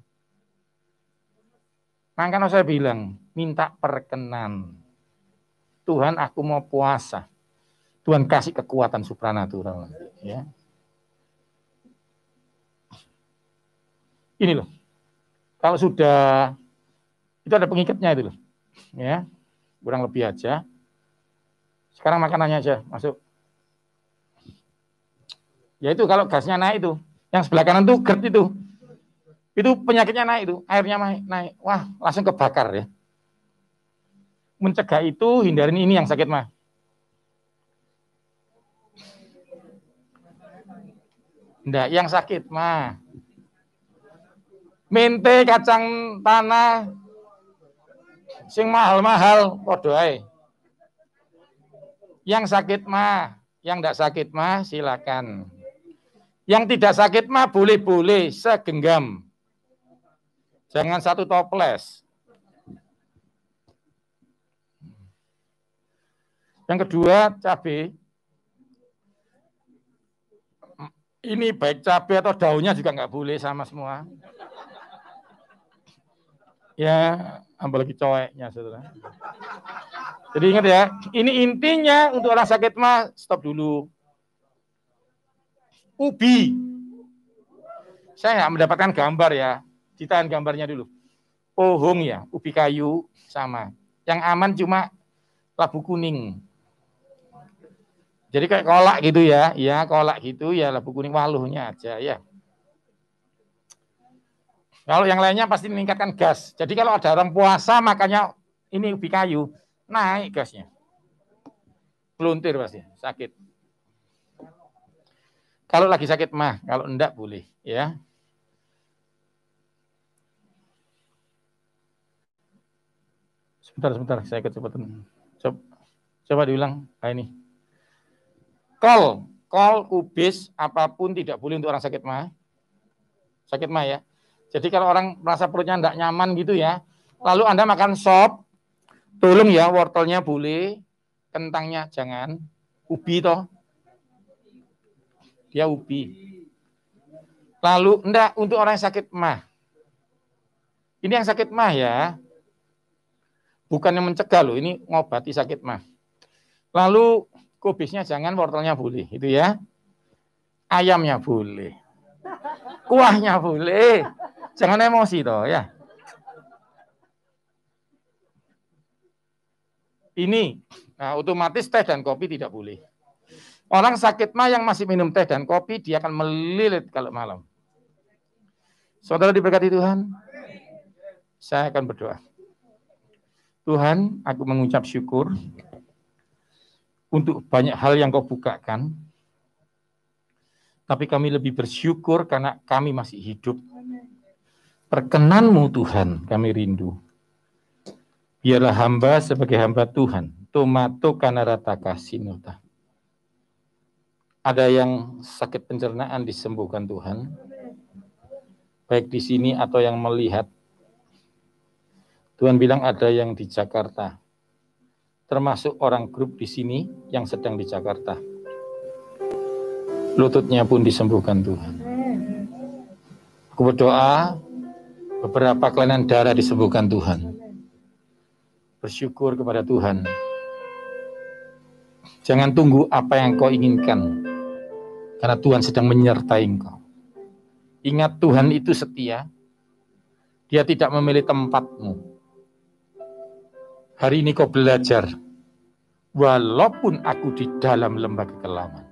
Makanya saya bilang, minta perkenan. Tuhan, aku mau puasa. Tuhan kasih kekuatan supranatural. Ya. Ini loh, kalau sudah, itu ada pengikatnya itu loh. Ya, kurang lebih aja. Sekarang makanannya aja, masuk. Ya itu kalau gasnya naik itu. Yang sebelah kanan tuh GERD itu. Itu penyakitnya naik itu, airnya naik. Wah, langsung kebakar ya. Mencegah itu, hindarin ini yang sakit mah. Nggak, yang sakit mah. Mente kacang tanah sing mahal-mahal podo ae. Yang sakit mah, yang enggak sakit mah silakan. Yang tidak sakit mah boleh-boleh segenggam. Jangan satu toples. Yang kedua, cabai. Ini baik cabai atau daunnya juga nggak boleh sama semua. Ya, apalagi coweknya, saudara. Jadi ingat ya, ini intinya untuk orang sakit mah stop dulu. Ubi. Saya nggak mendapatkan gambar ya. Ditahan gambarnya dulu. Pohong ya, ubi kayu sama. Yang aman cuma labu kuning. Jadi kayak kolak gitu ya, kolak gitu ya labu kuning waluhnya aja ya. Kalau yang lainnya pasti meningkatkan gas. Jadi kalau ada orang puasa makanya ini ubi kayu, naik gasnya. Peluntir pasti, sakit. Kalau lagi sakit mah, kalau enggak boleh ya. Sebentar, saya kecepatan. Coba diulang. Nah, ini. Kol, kubis, apapun tidak boleh untuk orang sakit mah. Sakit mah ya. Jadi kalau orang merasa perutnya enggak nyaman gitu ya, lalu Anda makan sop, tolong ya wortelnya boleh, kentangnya jangan, ubi toh. Dia ubi. Lalu enggak untuk orang yang sakit mah. Ini yang sakit mah ya. Bukan yang mencegah loh, ini ngobati sakit mah. Lalu kubisnya jangan, wortelnya boleh, itu ya. Ayamnya boleh. Kuahnya boleh. Jangan emosi toh ya. Ini, nah otomatis teh dan kopi tidak boleh. Orang sakit mah yang masih minum teh dan kopi, dia akan melilit kalau malam. Saudara diberkati Tuhan, saya akan berdoa. Tuhan, aku mengucap syukur untuk banyak hal yang kau bukakan, tapi kami lebih bersyukur karena kami masih hidup. Perkenan-Mu Tuhan, kami rindu. Biarlah hamba sebagai hamba Tuhan, tomato kanarata kasinota. Ada yang sakit pencernaan disembuhkan Tuhan, baik di sini atau yang melihat. Tuhan bilang ada yang di Jakarta, termasuk orang grup di sini yang sedang di Jakarta. Lututnya pun disembuhkan Tuhan. Aku berdoa, beberapa kelainan darah disembuhkan Tuhan. Bersyukur kepada Tuhan. Jangan tunggu apa yang kau inginkan, karena Tuhan sedang menyertai engkau. Ingat Tuhan itu setia. Dia tidak memilih tempatmu. Hari ini kau belajar, walaupun aku di dalam lembah kekelaman,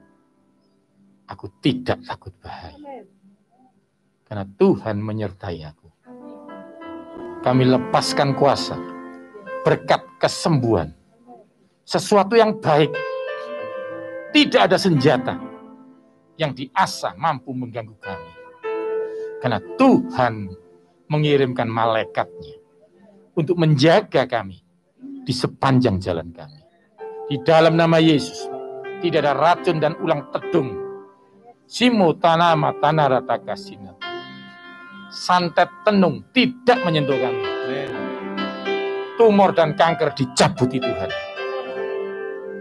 aku tidak takut bahaya. Karena Tuhan menyertai aku. Kami lepaskan kuasa, berkat kesembuhan, sesuatu yang baik. Tidak ada senjata yang diasah mampu mengganggu kami. Karena Tuhan mengirimkan malaikatnya untuk menjaga kami di sepanjang jalan kami. Di dalam nama Yesus, tidak ada racun dan ulang tedung. Simo tanama tanarata kasina. Santet tenung tidak menyentuh kami. Tumor dan kanker dicabuti Tuhan.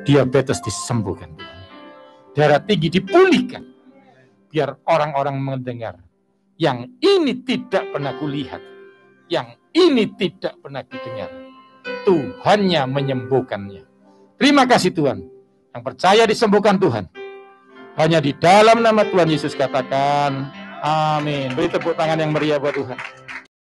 Diabetes disembuhkan Tuhan. Darah tinggi dipulihkan. Biar orang-orang mendengar, yang ini tidak pernah kulihat, yang ini tidak pernah kudengar, Tuhannya menyembuhkannya. Terima kasih Tuhan. Yang percaya disembuhkan Tuhan. Hanya di dalam nama Tuhan Yesus katakan, amin. Beri tepuk tangan yang meriah buat Tuhan.